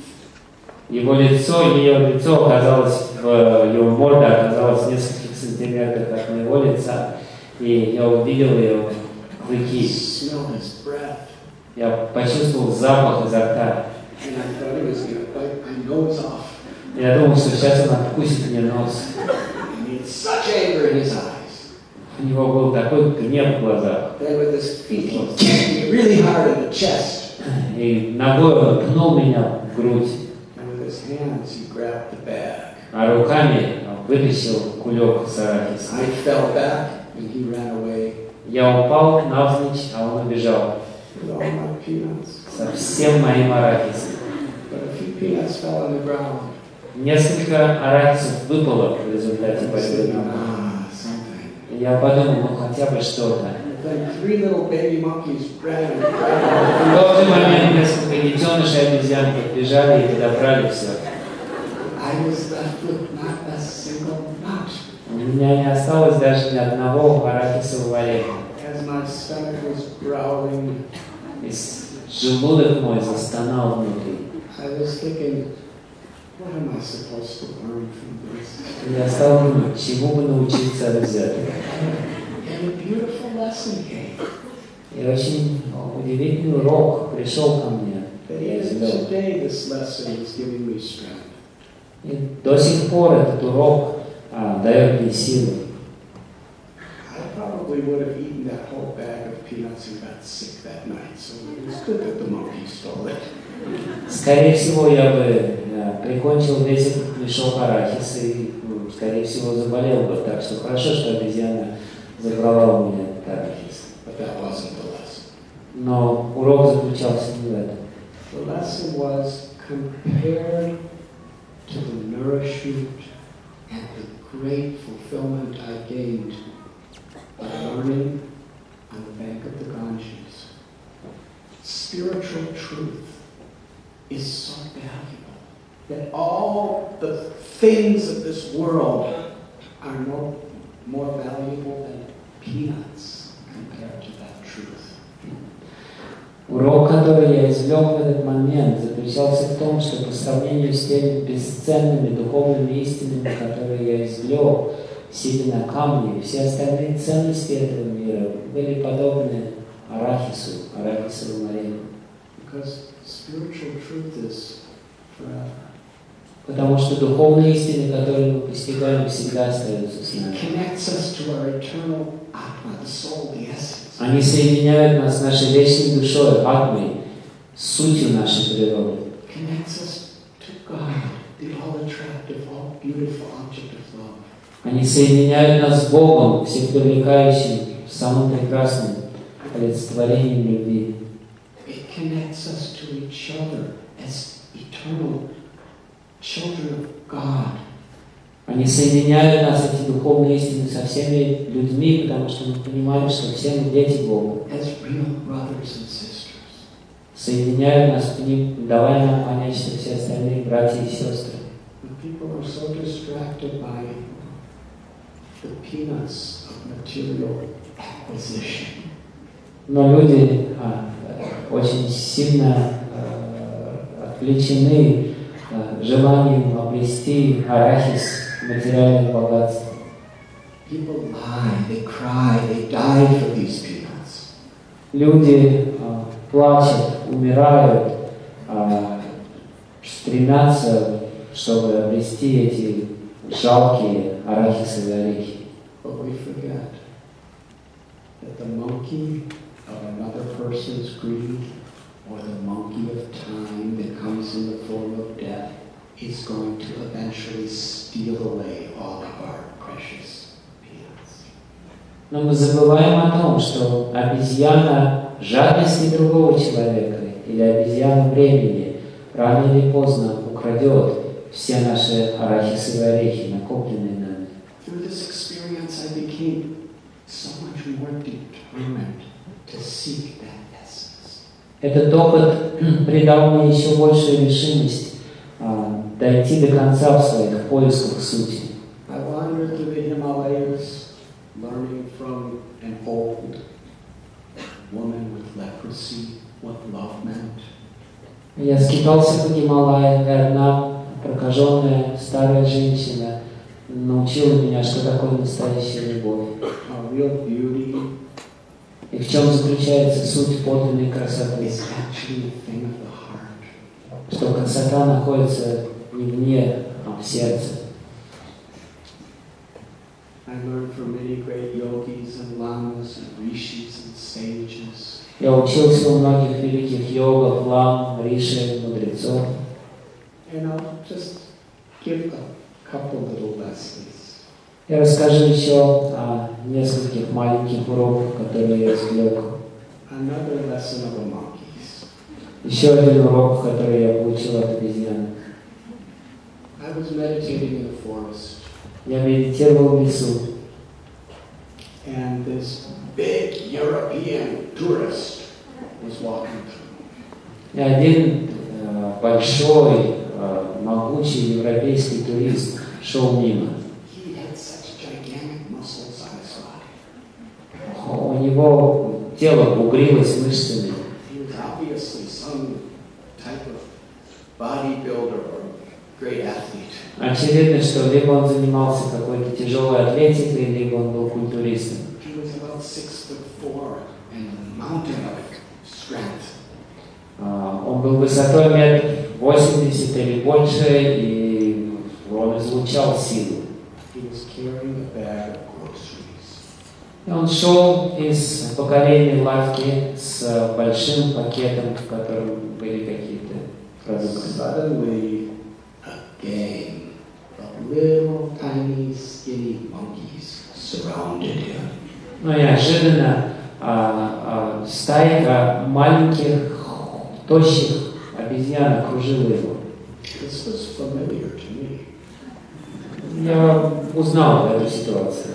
Его лицо, ее лицо оказалось, его морда оказалась в нескольких сантиметрах от моего лица, и я увидел ее клыки. Smelled his breath. Я почувствовал запах изо рта. And I thought he was going to bite my nose off. Я думал, что сейчас он откусит мне нос. And he had such anger in his eyes. У него был такой гнев в глазах. Then with his feet, he kicked me really hard in the chest. И ногой он пнул меня в грудь. And with his hands, he grabbed the bag. А руками вытащил кулек с арахисом. I fell back and he ran away Я упал навзничь, а он убежал with all my peanuts. со всем моим арахисом. But a few peanuts fell on the ground. Несколько арахисов выпало в результате I борьбы said, на мной. something. И я подумал, ну хотя бы что-то. Then 3 little baby monkeys ran and В grabbed тот же момент несколько детенышей обезьян подбежали и подобрали все. I was left with not a single nut. У меня не осталось даже ни одного арахисового ореха. As my stomach was growling, И желудок мой застонал внутри. I was thinking, what am I supposed to learn from this? Я стал думать, чему бы научиться из этого. And a beautiful lesson came. И очень удивительный урок пришел ко мне. That Я even сделал. today this lesson is giving me strength. И до сих пор этот урок дает мне силы. I probably would have eaten that whole bag of peanuts and got sick that night, so it was good that the monkey stole it. Скорее всего, я бы прикончил весь этот мешок арахиса и, скорее всего, заболел бы. Так что хорошо, что обезьяна забрала у меня этот арахис. But that wasn't the lesson. Но урок заключался не в этом. The lesson was compared to the nourishment and the great fulfillment I gained by learning on the bank of the Ganges. Spiritual truth is so valuable that all the things of this world are more valuable than peanuts compared to that truth. Урок, который я извлек в этот момент, заключался в том, что по сравнению с теми бесценными духовными истинами, которые я извлек, сидя на камне, все остальные ценности этого мира были подобны арахису, арахисовому ореху. Because spiritual truth is forever. Потому что духовные истины, которые мы постигаем, всегда остаются с It нами. connects us to our eternal Atma, the soul, the essence. Они соединяют нас с нашей вечной душой, атмой, сутью нашей природы. Connects us to God, the all-attractive, all-beautiful object of love. Они соединяют нас с Богом, всех привлекающим, самым прекрасным олицетворением любви. It connects us to each other as eternal children of God. Они соединяют нас, эти духовные истины, со всеми людьми, потому что мы понимаем, что все мы дети Бога. As real brothers and sisters. Соединяют нас к ним, давая нам понять, что все остальные братья и сестры. And people are so distracted by the peanuts of material acquisition. Но люди очень сильно отвлечены желанием обрести арахис, материальных богатств. People lie, they cry, they die for these peanuts. Люди плачут, умирают, стремятся, чтобы обрести эти жалкие арахисовые орехи. But we forget that the monkey of another person's greed or the monkey of time that comes in the form of death is going to eventually steal away all of our precious pants. Но мы забываем о том, что обезьяна жадности другого человека или обезьяна времени рано или поздно украдет все наши арахисовые орехи, накопленные нами. Through this experience, I became so much more determined to seek that essence. Этот опыт придал мне еще большую решимость дойти до конца в своих поисках сути. I wandered through the Himalayas, learning from an old woman with leprosy what love meant. Я скитался по Гималаям, и одна прокаженная старая женщина научила меня, что такое настоящая любовь. A real beauty И в чем заключается суть подлинной красоты. is actually a thing of the heart. Что красота находится не вне, а в сердце. I learned from many great yogis and lamas and rishis and sages. Я учился у многих великих йогов, лам, риши, мудрецов. And I'll just give a couple little lessons. Я расскажу еще о нескольких маленьких уроках, которые я извлек. Another lesson of the monkeys. Еще один урок, который я получил от обезьян. I was meditating in the forest, Я медитировал в лесу, and this big European tourist was walking through. и один большой, могучий европейский турист шел мимо. He had such gigantic muscles on his body. У него тело бугрилось мышцами. He was obviously some type of bodybuilder or great athlete. Очевидно, что либо он занимался какой-то тяжелой атлетикой, либо он был культуристом. He was about 6'4" and a mountain of strength. Он был высотой 1,80 м или больше, и он излучал силу. He was carrying a bag of groceries. И он шел из покорения лавки с большим пакетом, в котором были какие-то продукты. Suddenly, a gang of little tiny skinny monkeys surrounded him. Но неожиданно стайка маленьких, тощих обезьян окружила его. This was familiar to me. Я узнал эту ситуацию.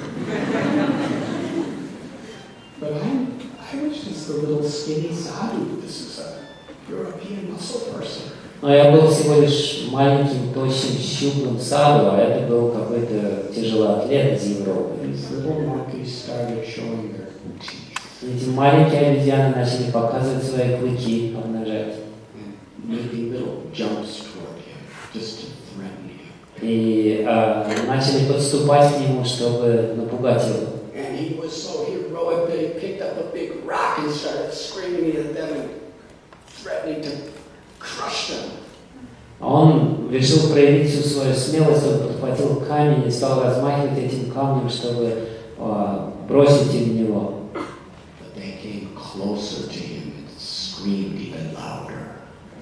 But I was just a little skinny sadhu. This is a European muscle person. Но я был всего лишь маленьким, тощим, щуплым саду, а это был какой-то тяжелоатлет из Европы. These little monkeys started showing their teeth. Эти маленькие обезьяны начали показывать свои клыки, обнажать. And making little jumps toward him, just to threaten him. И начали подступать к нему, чтобы напугать его. And he was so heroic that he picked up a big rock and started screaming at them and threatening to crush them. Он решил проявить всю свою смелость, он подхватил камень и стал размахивать этим камнем, чтобы бросить им в него. But they came closer to him and screamed even louder.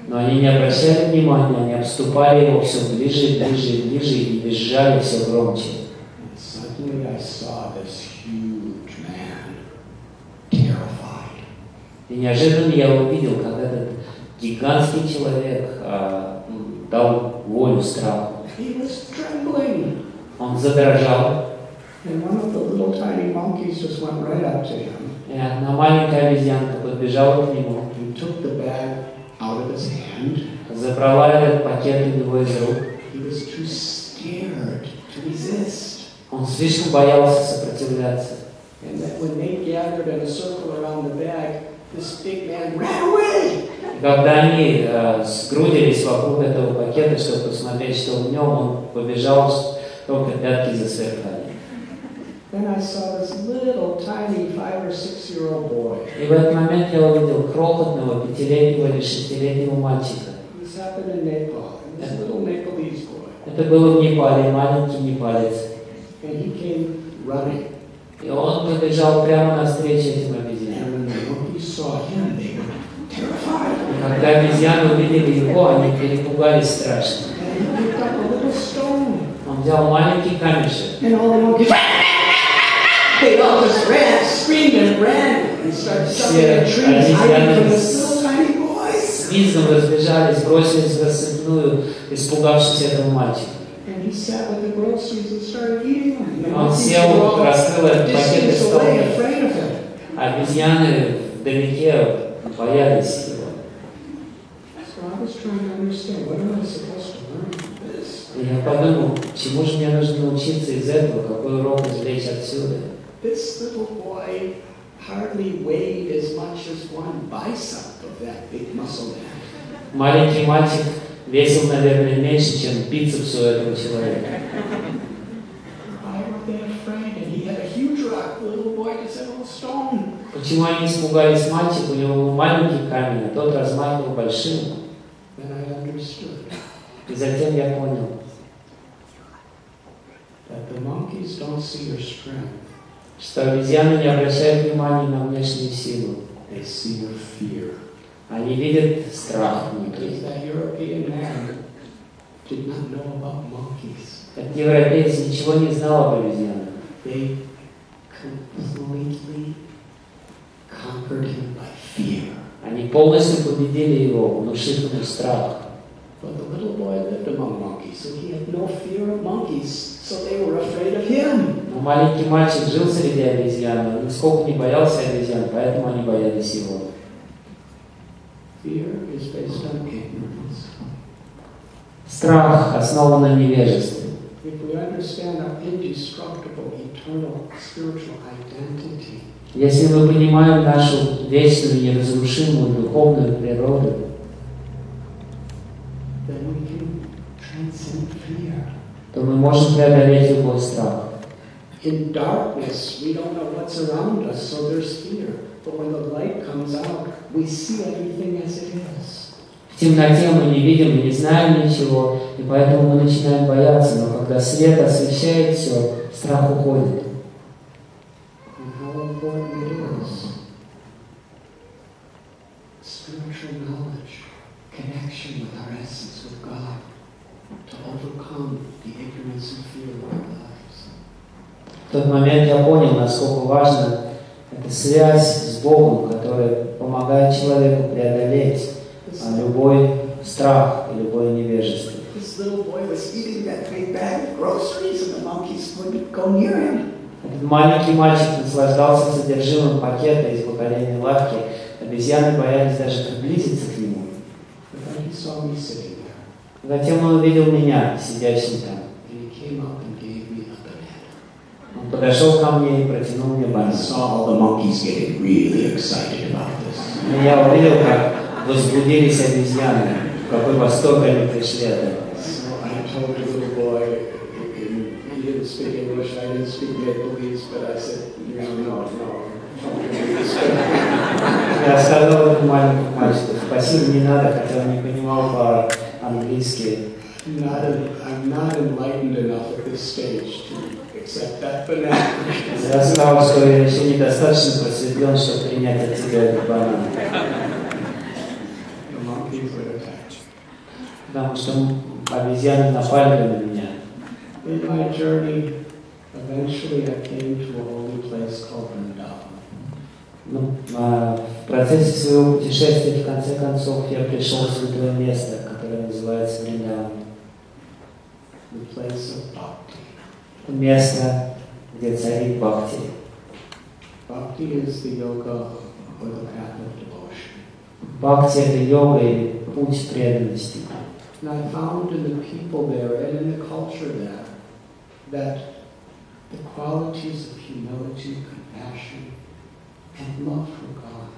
Но они не обращали внимания, они обступали его все ближе, ближе, ближе и визжали все громче. And suddenly I saw this huge man, terrified. И неожиданно я увидел, как этот гигантский человек дал волю страху. He was trembling. Он задрожал, And one of the little tiny monkeys just went right up to him и одна маленькая обезьянка подбежала к нему, and took the bag out of his hand. забрала этот пакет у него из рук. He was too scared to resist. Он слишком боялся сопротивляться. And that when they gathered in a circle around the bag, this big man ran away. И когда они сгрудились вокруг этого пакета, чтобы посмотреть, что в нем, он побежал, только пятки засверкали. Then I saw this little tiny 5 or 6-year-old boy. И в этот момент я увидел крохотного 5-летнего или 6-летнего мальчика. This happened in Nepal. And this little Nepalese boy. Это было в Непале, маленький непалец. And he came running. И он побежал прямо навстречу этим обезьянам. And when the monkeys saw him, they were terrified. И когда обезьяны увидели его, они перепугались страшно. And he picked up a little stone. Он Он взял маленький камешек. And all the monkeys, they all just ran, screamed and ran and started jumping in trees, hiding from this little tiny boy. С визгом разбежались, бросились в рассыпную, испугавшись этого мальчика. And he sat with the groceries and started eating them. The Он monkeys сел, were all раскрыл этот пакет и distance стал away, есть. afraid of him. А обезьяны вдалеке боялись его. So I was trying to understand, what am I supposed to learn from this? И я подумал, чему же мне нужно научиться из этого, какой урок извлечь отсюда. This little boy hardly weighed as much as one bicep of that big muscle man. Маленький мальчик весил, наверное, меньше, чем бицепс у этого человека. Why were they afraid? And he had a huge rock. The little boy just had a little stone. Почему они испугались мальчика? У него был маленький камень, а тот размахивал большим. Then I understood И затем я понял, that the monkeys don't see your strength. что обезьяны не обращают внимания на внешнюю силу. They see your fear. Они видят страх внутри. Because that European man did not know about monkeys. Этот европеец ничего не знал об обезьянах. They completely conquered him by fear. Они полностью победили его, внушив ему страх. But the little boy lived among monkeys, so he had no fear of monkeys, so they were afraid of him. Но маленький мальчик жил среди обезьян, он нисколько не боялся обезьян, поэтому они боялись его. Fear is based on ignorance. Страх основан на невежестве. If we understand our indestructible, eternal, spiritual identity, Если мы понимаем нашу вечную, неразрушимую духовную природу, then we can transcend fear. то мы можем преодолеть любой страх. In darkness, we don't know what's around us, so there's fear. But when the light comes out, we see everything as it is. В темноте мы не видим, мы не знаем ничего, и поэтому мы начинаем бояться, но когда свет освещает все, страх уходит. And how important it is. Spiritual knowledge, connection with our essence, with God, to overcome the ignorance and fear of our lives. В тот момент я понял, насколько важна эта связь с Богом, которая помогает человеку преодолеть любой страх и любое невежество. This little boy was eating that big bag of groceries and the monkeys wouldn't go near him. Этот маленький мальчик наслаждался содержимым пакета из бакалейной лавки. Обезьяны боялись даже приблизиться к нему. But then he saw me sitting there. Затем он увидел меня, сидящим там. And he came up and gave me a banana. Он подошел ко мне и протянул мне I банан. saw all the monkeys getting really excited about this. И я увидел, как возбудились обезьяны, в какой восторг они пришли от этого. So I told the little boy, he didn't speak English, I didn't speak Vietnamese, but I said, no. Я сказал этому маленькому мальчику, спасибо, не надо, хотя он не понимал по-английски. I'm not enlightened enough at this stage to accept that banana. Я сказал, что я еще недостаточно просветлен, чтобы принять от тебя этот банан. The monkeys would attack. Потому что обезьяны напали на меня. In my journey, eventually I came to a holy place called Vrindavan. Ну, в процессе своего путешествия, в конце концов, я пришел в святое место, которое называется Вриндаван. The place of bhakti. Место, где царит бхакти. Bhakti is the yoga or the path of devotion. Бхакти – это йога или путь преданности. And I found in the people there and in the culture there that the qualities of humility, compassion, and love for God.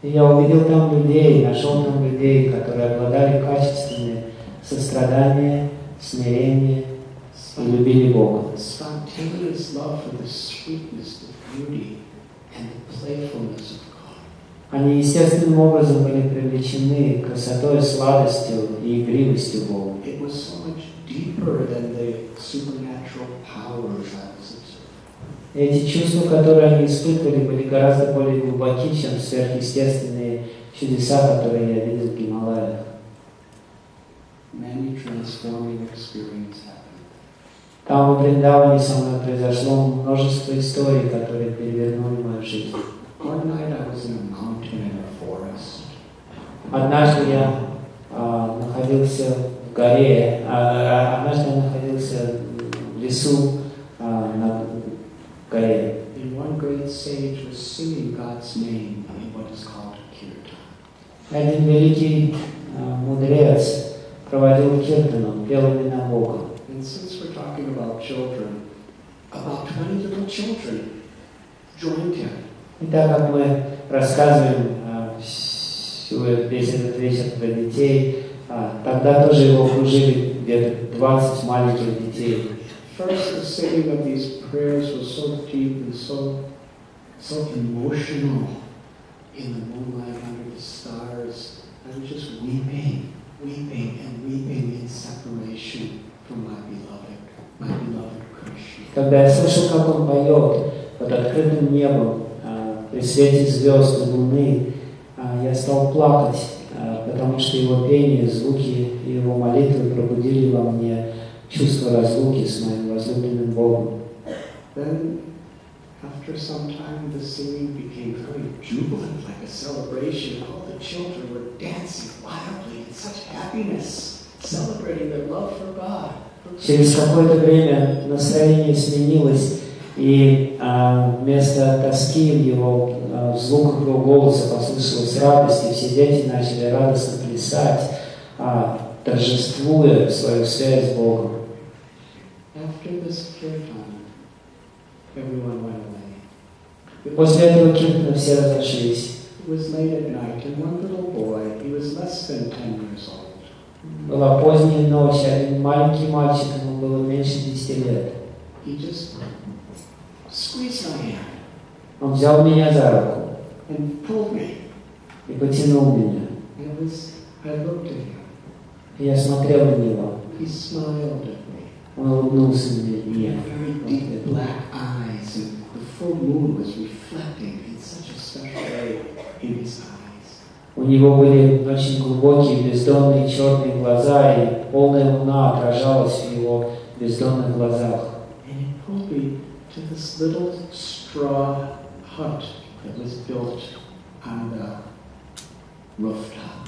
И я увидел там людей, нашел там людей, которые обладали качествами сострадания, смирения и любили Бога. Spontaneous love for the sweetness, the beauty, and the playfulness of God. Они естественным образом были привлечены красотой, сладостью и игривостью Бога. It was so much deeper than the supernatural powers I was observing. Эти чувства, которые они испытывали, были гораздо более глубоки, чем сверхъестественные чудеса, которые я видел в Гималаях. Many transforming experiences happened. Там в Вриндаване со мной произошло множество историй, которые перевернули мою жизнь. One night I was in a mountain in a forest. Однажды я находился в горе, однажды я находился в лесу на горе. And one great sage was singing God's name in what is called kirtan. Один великий мудрец проводил киртану, пел имена Бога. And since we're talking about children, about 20 little children joined him. И так как мы рассказываем весь этот вечер про детей, тогда тоже его окружили где-то 20 маленьких детей. First, the singing of these prayers was so deep and so emotional in the moonlight under the stars. I was just weeping in separation from my beloved Krishna. Когда я слышал, как он поет под открытым небом, при свете звезд и луны, я стал плакать, потому что его пение, звуки и его молитвы пробудили во мне чувство разлуки с моим возлюбленным Богом. Then, after some time, the singing became very jubilant, like a celebration. All the children were dancing wildly in such happiness, celebrating their love for God. Через какое-то время настроение сменилось, и вместо тоски в звуках его голоса послышалась радость, и все дети начали радостно плясать, торжествуя свою связь с Богом. After this kirtan, everyone went away. После этого киртана все разошлись. It was late at night, and one little boy, he was less than 10 years old. Была поздняя ночь, один маленький мальчик, ему было меньше 10 лет. He just squeezed my hand Он взял меня за руку and pulled me. и потянул меня. I looked at him. И я смотрел на него. He smiled at me. Он улыбнулся мне. Very deep black eyes, and the full moon was reflecting in such a special way in his eyes. У него были очень глубокие, бездонные черные глаза, и полная луна отражалась в его бездонных глазах. And he pulled me to this little straw hut that was built on the rooftop.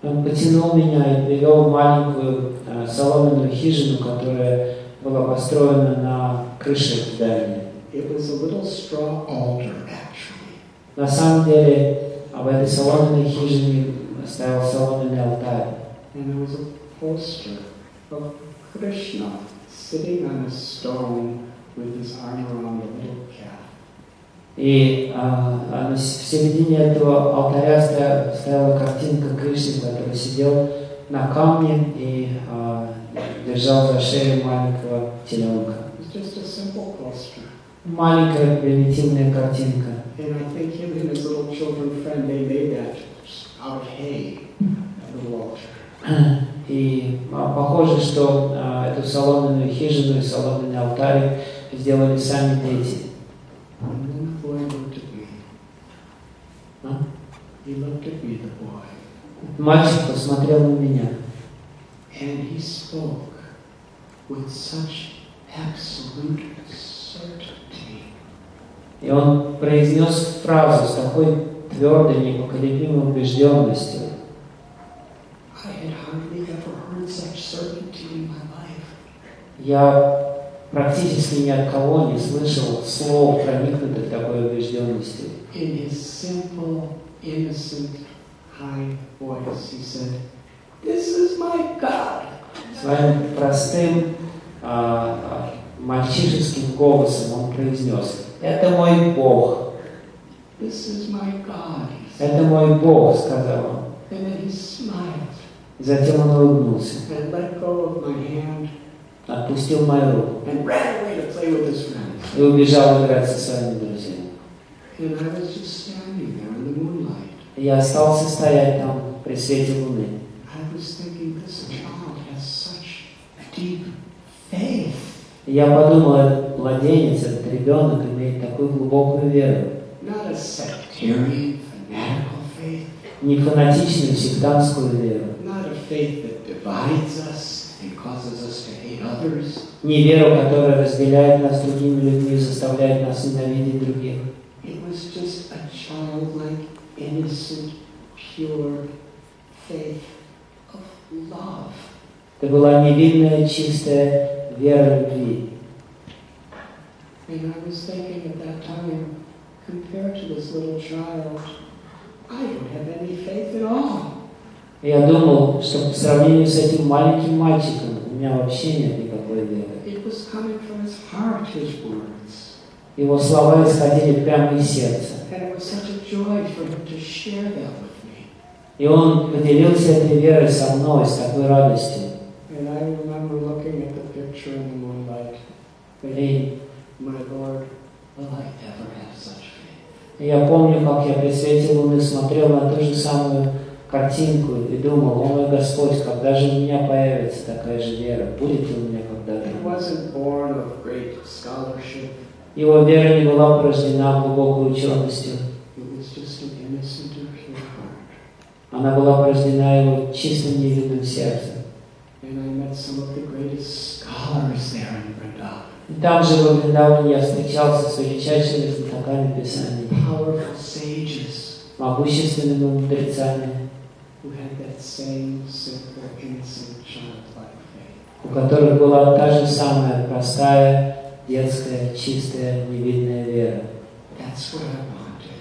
Он потянул меня и привел в маленькую соломенную хижину, которая была построена на крыше здания. It was a little straw altar, actually. На самом деле, в этой соломенной хижине стоял соломенный алтарь. And there was a poster of Krishna sitting on a stone with his arm around a little calf. И в середине этого алтаря стояла картинка Кришны, который сидел на камне и держал за шею маленького теленка. Маленькая примитивная картинка. And I think him and his little children friend, they made that out of hay, that little altar. И похоже, что эту соломенную хижину и соломенный алтарь сделали сами дети. And then the boy looked at me. He looked at me, the boy. Мальчик посмотрел на меня. And he spoke with such absolute certainty. И он произнес фразу с такой твердой, непоколебимой убежденностью. I had hardly ever heard such certainty in my life. Я практически ни от кого не слышал слов, проникнутых такой убежденностью. In his simple, innocent, high voice, he said, "This is my God." Своим простым, мальчишеским голосом он произнес: «Это мой Бог». This is my God. «Это мой Бог», сказал он. And then he smiled Затем он улыбнулся, and let go of my hand отпустил мою руку and ran away to play with his friends. и убежал играть со своими друзьями. And I was just standing there in the moonlight. Я остался стоять там при свете луны. I was thinking, this child has such deep faith. Я подумал, этот младенец, этот ребенок имеет такую глубокую веру. Not a sectarian, fanatical faith. Не фанатичную, сектантскую веру. Not a faith that divides us. and causes us to hate others. Не веру, которая разделяет нас с другими людьми и заставляет нас ненавидеть других. It was just a childlike, innocent, pure faith of love. Это была невинная, чистая вера любви. And I was thinking at that time, compared to this little child, I don't have any faith at all. Я думал, что по сравнению с этим маленьким мальчиком у меня вообще нет никакой веры. It was coming from his heart, his words. Его слова исходили прямо из сердца. And it was such a joy for him to share that with me. И он поделился этой верой со мной, с такой радостью. And I remember looking at the picture in the moonlight, И thinking, my Lord, will I ever have such faith? я помню, как я при свете луны смотрел на ту же самую картинку и думал, о мой Господь, когда же у меня появится такая же вера? Будет ли у меня когда-то? He wasn't born of great scholarship. Его вера не была порождена глубокой ученостью. It was just an innocent and pure heart. Она была порождена его чистым невинным сердцем. And I met some of the greatest scholars there in Vrindavan. И там же во Вриндаване я встречался с величайшими знатоками Писаний, Powerful sages могущественными мудрецами, who had that same simple, innocent, childlike faith. у которых была та же самая простая, детская, чистая, невинная вера. That's what I wanted.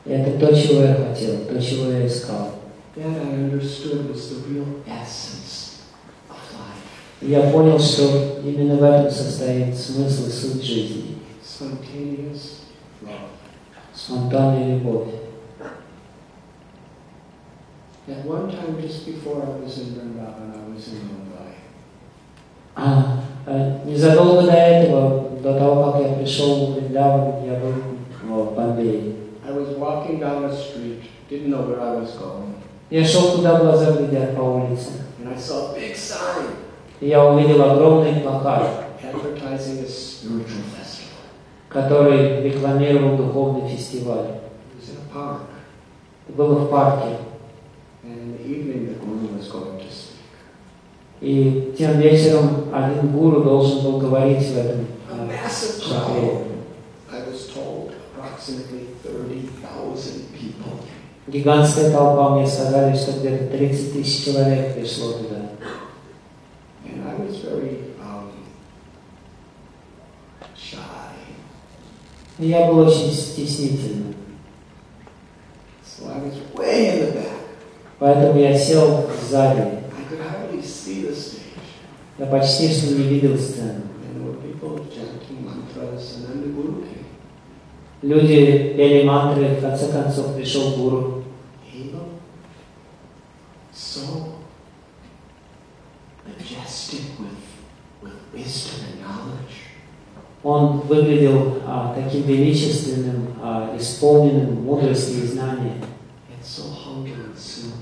И это то, чего я хотел, то, чего я искал. That I understood was the real essence of life. И я понял, что именно в этом состоит смысл и суть жизни. Spontaneous love. Спонтанная любовь. At one time, just before I was in Vrindavan, I was in Mumbai. Незадолго до этого, до того, как я пришел в Вриндаван, я был в Бомбее. I was walking down a street, didn't know where I was going, Я шел, куда глаза глядят по улице. and I saw a big sign И я увидел огромный плакат, advertising a spiritual festival. который рекламировал духовный фестиваль. It was in a park, Это было в парке. and in the evening the guru was going to speak. И тем вечером один гуру должен был говорить в этом A massive шатре. crowd. I was told approximately 30,000 people. Гигантская толпа, мне сказали, что где-то 30 тысяч человек пришло туда. And I was very shy. И я был очень стеснительным. So I was way in the back. Поэтому я сел сзади. I could hardly see the stage. Я почти что не видел сцену. And there were people chanting mantras, and then the guru came. Люди пели мантры, и в конце концов пришел гуру. He looked so majestic with wisdom and knowledge. Он выглядел таким величественным, исполненным мудрости и знаний. And so humble and simple.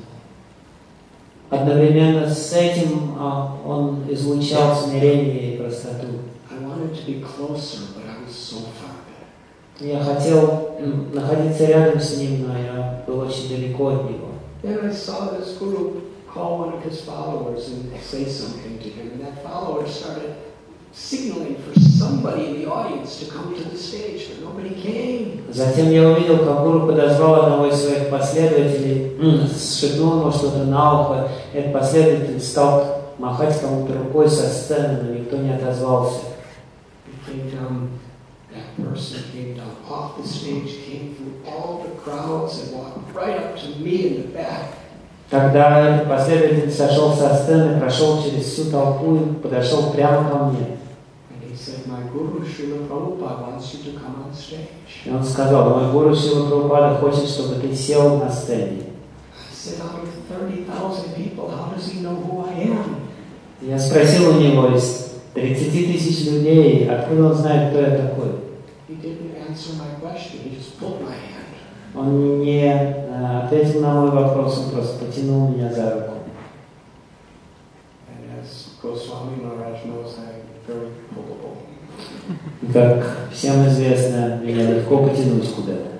Одновременно с этим он излучал смирение и простоту. I wanted to be closer, but I was so far back. Я хотел находиться рядом с ним, но я был очень далеко от него. Then I saw this guru call one of his followers and say something to him, and that follower started signaling for somebody in the audience to come to the stage, but nobody came. Затем я увидел, как гуру подозвал одного из своих последователей, шепнул ему что-то на ухо. Этот последователь стал махать кому-то рукой со сцены, но никто не отозвался. He came down, that person came down off the stage, came through all the crowds and walked right up to me in the back. Тогда этот последователь сошел со сцены, прошел через всю толпу и подошел прямо ко мне. And he said, my guru Srila Prabhupada wants you to come on stage. И он сказал, мой гуру Шрила Прабхупада хочет, чтобы ты сел на сцене. I said, out of 30,000 people, how does he know who I am? Я спросил у него из 30 тысяч людей, откуда он знает, кто я такой. He didn't answer my question, he just pulled my hand. Он не ответил на мой вопрос, он просто потянул меня за руку. And as Goswami Maharaj knows, I'm very pullable. Как всем известно, меня легко потянуть куда-то.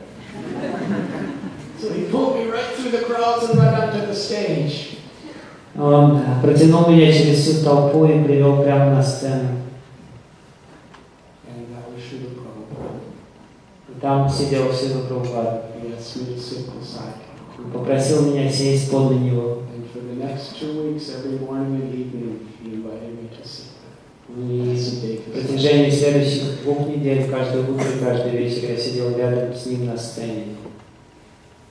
So he pulled me right through the crowds and right onto the stage. Он протянул меня через всю толпу и привел прямо на сцену. And that was Srila Prabhupada. И там сидел Шрила Прабхупада. He asked me to sit beside him. Он попросил меня сесть подле него. And for the next 2 weeks, every morning and evening, he invited me to sit there. И в протяжении следующих 2 недель, каждое утро и каждый вечер я сидел рядом с ним на сцене.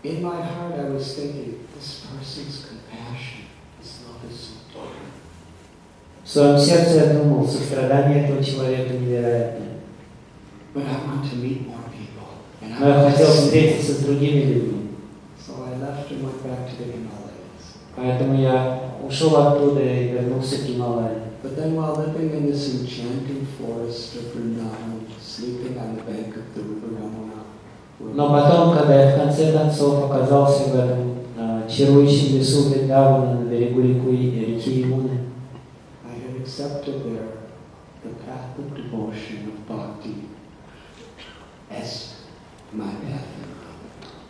In my heart, I was thinking, this person's compassion, his love is so deep. В своем сердце я думал, сострадание этого человека невероятное. But I want to meet more people. And Но я I хотел встретиться с другими людьми. So I left and went back to the Himalayas. Поэтому я ушел оттуда и вернулся к Гималаю. But then while living in this enchanting forest of Vrindavan, sleeping on the bank of the river Yamuna, Но потом, когда я в конце концов оказался в этом чарующем лесу Вриндавана на берегу реки Ямуны, I had accepted there the path of devotion of bhakti as my path.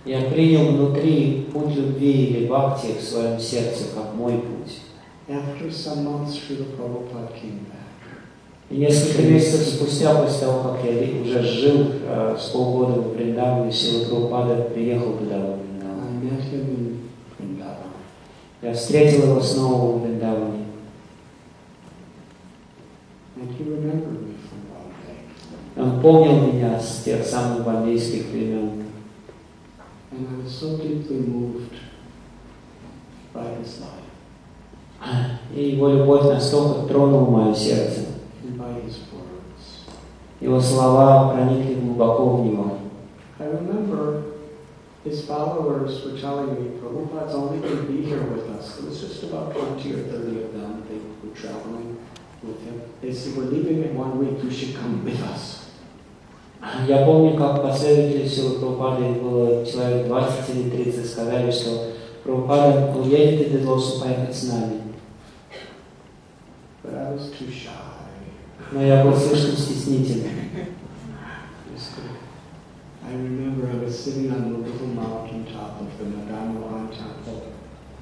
я принял внутри путь любви или бхакти в своем сердце, как мой путь. After some months, Srila Prabhupada came back. И несколько месяцев спустя, после того, как я уже жил с полгода в Вриндаване, Шрила Прабхупада приехал туда, в Вриндаван. I met him in Vrindavan. Я встретил его снова в Вриндаване. And he remembered me from Bombay. Он помнил меня с тех самых бомбейских времен. And I was so deeply moved by his life И его любовь настолько тронула мое сердце. and by his words. Его слова проникли глубоко в него. I remember his followers were telling me, Prabhupada's only going to be here with us. It was just about 20 or 30 of them. They were traveling with him. They said, we're leaving in 1 week. You should come with us. Я помню, как последователи Шрилы Прабхупады, их было человек 20 или 30, сказали, что Прабхупада уедет, и ты должен поехать с нами. But I was too shy. Но я был слишком стеснительным. I remember I was sitting on the little mountain top of the Madan Mohan temple,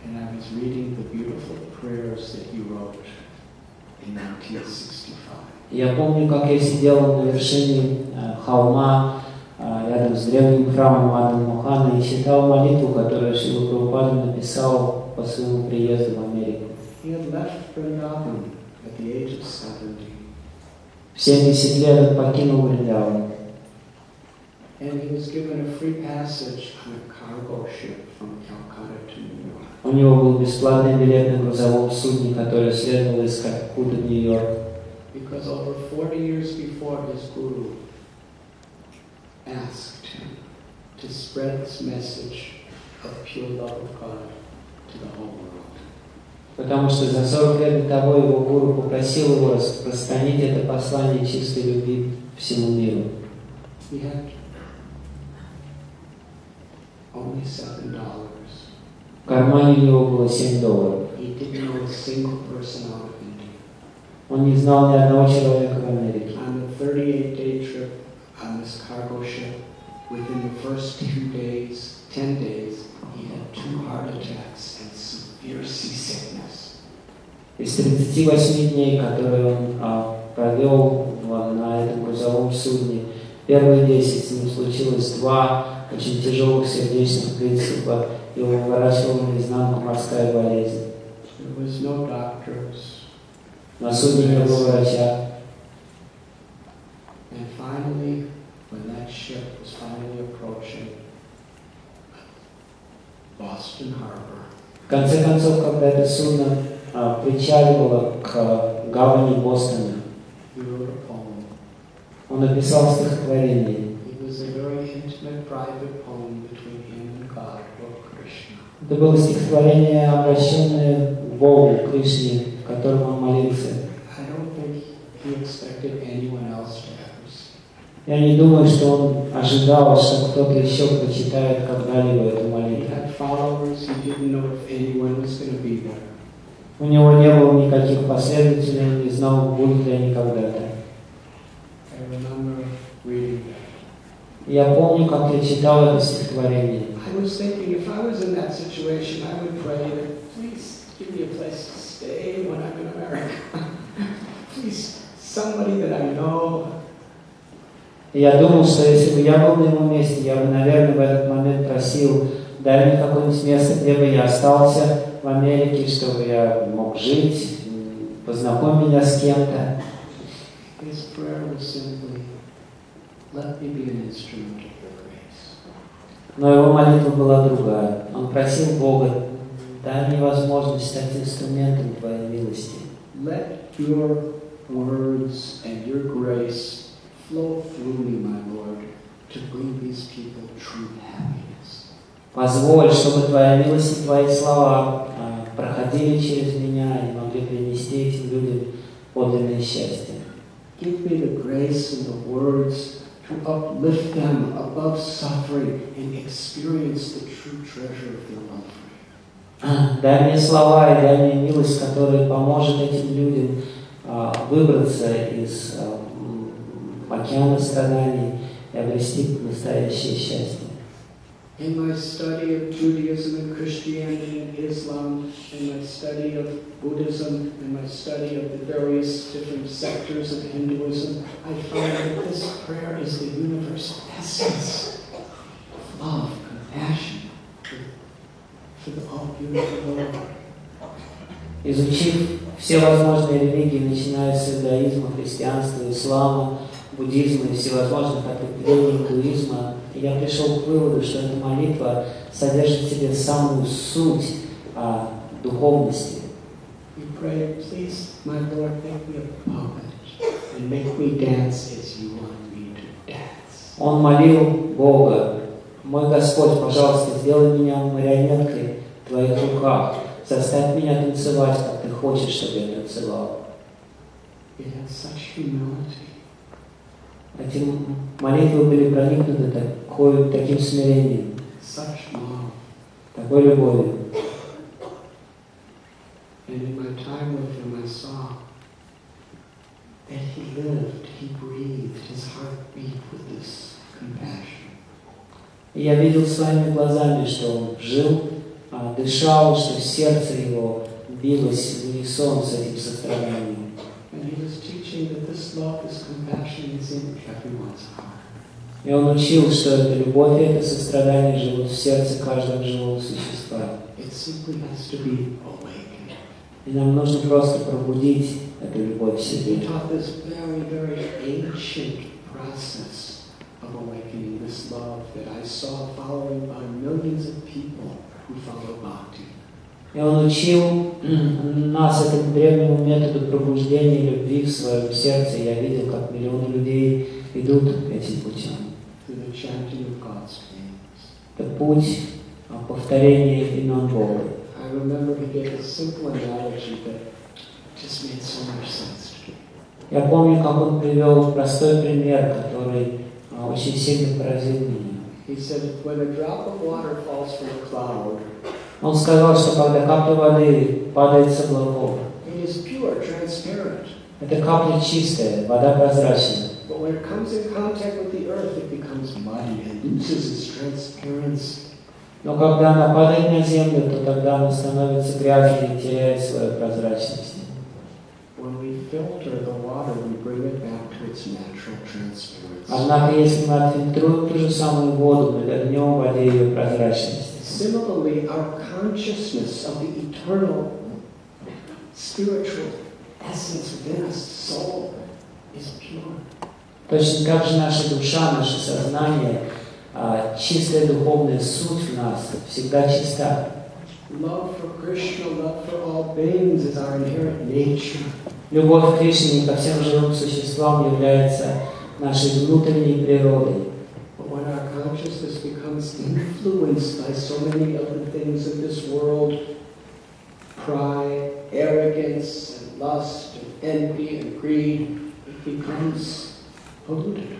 and I was reading the beautiful prayers that he wrote in 1965. Я помню, как я сидел на вершине холма рядом с древним храмом Мадан Мохана и читал молитву, которую Шрила Прабхупада написал по своему приезду в Америку. He had left Vrindavan at the age of 70. В 70 лет он покинул Вриндаван. And he was given a free passage on a cargo ship from Calcutta to New York. У него был бесплатный билет на грузовом судне, которое следовало из Калькутты в Нью-Йорк. Because over 40 years before, his guru asked him to spread this message of pure love of God to the whole world. Потому что за 40 лет до того его гуру попросил его распространить это послание чистой любви всему миру. He had only $7. В кармане у него было $7. He didn't know a single person out of India. Он не знал ни одного человека в Америке. On the 38-day trip on this cargo ship, within the first 10 days, he had 2 heart attacks and severe seasickness. Из 38 дней, которые он провел на этом грузовом судне, первые 10 с ним случилось 2 очень тяжелых сердечных приступа, и его выворачивала наизнанку морская болезнь. There was no doctors. На судне не было врача. And finally, when that ship was finally approaching Boston Harbor, В конце концов, когда это судно причаливало к гавани Бостона, he wrote a poem. он написал стихотворение. It was a very intimate, private poem between him and God, Lord Krishna. Это было стихотворение, обращенное к Богу, к Кришне, в котором он молился. I don't think he expected anyone else to ever see. Я не думаю, что он ожидал, что кто-то еще прочитает когда-либо эту He молитву. had followers, he didn't know if anyone was going to be there. У него не было никаких последователей, он не знал, будут ли они когда-то. I remember reading that. Я помню, как я читал это стихотворение. I was thinking, if I was in that situation, I would pray that, please, give me a place to stay when I'm in America. Please, somebody that I know. Я думал, что если бы я был на его месте, я бы, наверное, в этот момент просил, дай мне какое-нибудь место, где бы я остался в Америке, чтобы я мог жить, познакомь меня с кем-то. His prayer was simply, let me be an instrument of your grace. Но его молитва была другая. Он просил Бога, дай мне возможность стать инструментом Твоей милости. Let your words and your grace flow through me, my Lord, to bring these people true happiness. Позволь, чтобы Твоя милость и Твои слова проходили через меня и могли принести этим людям подлинное счастье. Give me the grace and the words to uplift them above suffering and experience the true treasure of their love. Дай мне слова и дай мне милость, которая поможет этим людям выбраться из океана страданий и обрести настоящее счастье. In my study of Judaism and Christianity and Islam, in my study of Buddhism, in my study of the various different sectors of Hinduism, I find that this prayer is the universal essence of love, compassion for the all beautiful Lord. Изучив все возможные религии, начиная с иудаизма, христианства, ислама, буддизма и всевозможных ответвлений индуизма, я пришел к выводу, что эта молитва содержит в себе самую суть духовности. We pray, please, my Lord, make me a puppet and make me dance as you want me to dance. Он молил Бога, мой Господь, пожалуйста, сделай меня марионеткой в Твоих руках, заставь меня танцевать, как Ты хочешь, чтобы я танцевал. It has such humility. Эти молитвы были проникнуты таким смирением, Such love. такой любовью. And in my time with him, I saw that he lived, he breathed, his heart beat with this compassion. И я видел своими глазами, что он жил, дышал, что сердце его билось в унисон с этим состраданием. And he was teaching that this love, this compassion is in everyone's heart. И он учил, что эта любовь и это сострадание живут в сердце каждого живого существа. It simply has to be awakened. И нам нужно просто пробудить эту любовь в себе. He taught this very, very ancient process of awakening this love that I saw following by millions of people who follow Bhakti. И он учил нас этому древнему методу пробуждения любви в своем сердце. Я видел, как миллионы людей идут этим путем. Through the chanting of God's names. Это путь повторения имен Бога. I remember he gave a simple analogy that just made so much sense to me. Я помню, как он привел простой пример, который очень сильно поразил меня. He said, when a drop of water falls from a cloud, Он сказал, что когда капля воды падает с облаков, it is pure, transparent. эта капля чистая, вода прозрачная. But when it comes in contact with the earth, it becomes muddy and loses its transparency. Но когда она падает на землю, то тогда она становится грязной и теряет свою прозрачность. When we filter the water, we bring it back to its natural transparency. Однако, если мы отфильтруем ту же самую воду, мы вернем воде ее прозрачность. Similarly, our consciousness of the eternal, spiritual essence within us, soul, is pure. Точно так же наша душа, наше сознание, чистая духовная суть в нас всегда чиста. Love for Krishna, love for all beings is our inherent nature. Любовь к Кришне и ко всем живым существам является нашей внутренней природой. But when our consciousness becomes influenced by so many of the things of this world, pride, arrogance, and lust, and envy, and greed, it becomes polluted.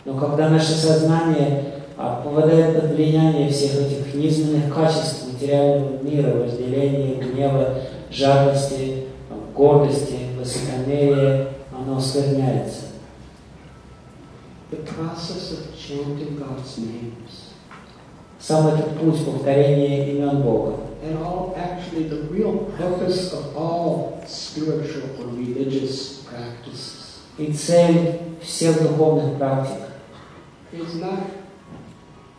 Но когда наше сознание попадает под влияние всех этих низменных качеств материального мира, вожделения, гнева, жадности, гордости, высокомерия, оно оскверняется. The process of chanting God's names Сам этот путь повторения имен Бога. And all, actually, the real purpose of all spiritual or religious practices И цель всех духовных практик is not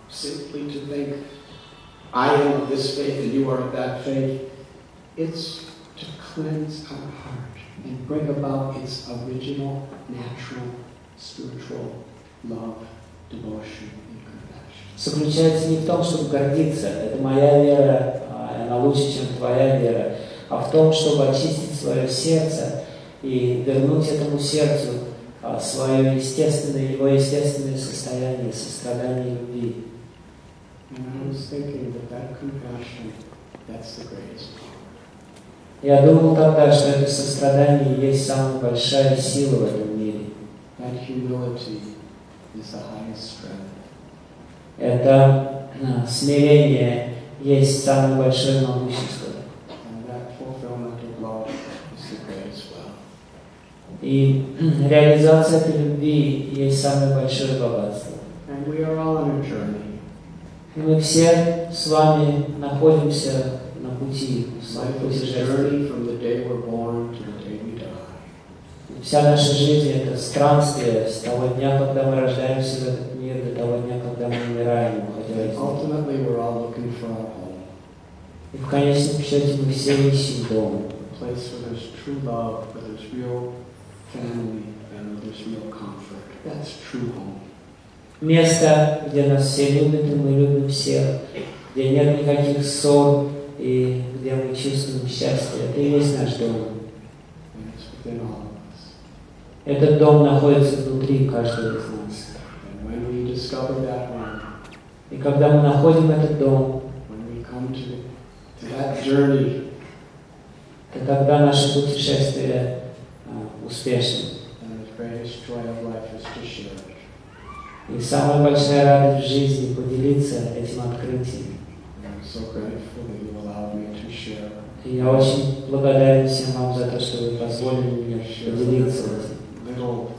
simply to think, I am of this faith and you are of that faith. It's to cleanse our heart and bring about its original, natural, spiritual love, devotion, and compassion. заключается не в том, чтобы гордиться, это моя вера, она лучше, чем твоя вера, а в том, чтобы очистить свое сердце и вернуть этому сердцу свое естественное, его естественное состояние, сострадание и любви. And I was thinking that compassion, that's the greatest power. Я думал тогда, что это сострадание есть самая большая сила в этом мире. That humility is the highest strength. Это смирение есть самое большое могущество. And that fulfillment of love is the greatest wealth. И реализация этой любви есть самое большое богатство. And we are all on a journey. И мы все с вами находимся на пути, Life is a путешествии. journey from the day we're born to the day we die. Вся наша жизнь – это странствие с того дня, когда мы рождаемся в этот мир, до того дня, когда мы умираем, уходя из него. Ultimately, we're all looking for our home. И в конечном счете мы все ищем дом. A place where there's true love, where there's real family, and where there's real comfort. That's true home. Место, где нас все любят, и мы любим всех, где нет никаких ссор, и где мы чувствуем счастье. Это и есть наш дом. And it's within all of us. Этот дом находится внутри каждого из нас. And when we discover that home, И когда мы находим этот дом, when we come to that journey, то тогда наше путешествие успешно. then the greatest joy of life is to share it. И самая большая радость в жизни поделиться этим открытием. And I'm so grateful that you allowed me to share. И я очень благодарен всем вам за то, что вы позволили мне поделиться этим. Little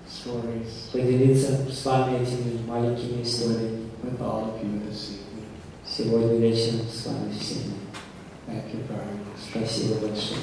stories Поделиться с вами этими маленькими историями. with all of you this evening. Сегодня вечером с вами всеми. Thank you very much. Спасибо большое.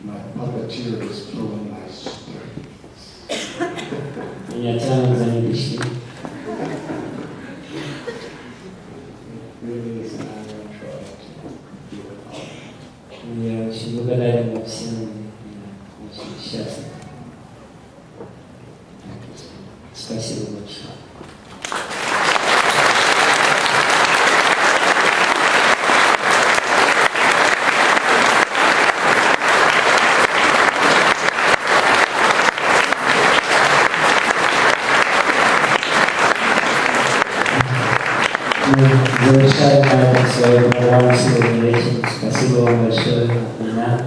My puppeteer is pulling my strings. Меня тянут за ниточки. It really is an honor and joy to be with all of you. Я очень благодарен вам всем. Я очень счастлив. Thank you so much. Спасибо большое. Мы завершаем на этом свою программу сегодня вечером. Спасибо вам большое от меня.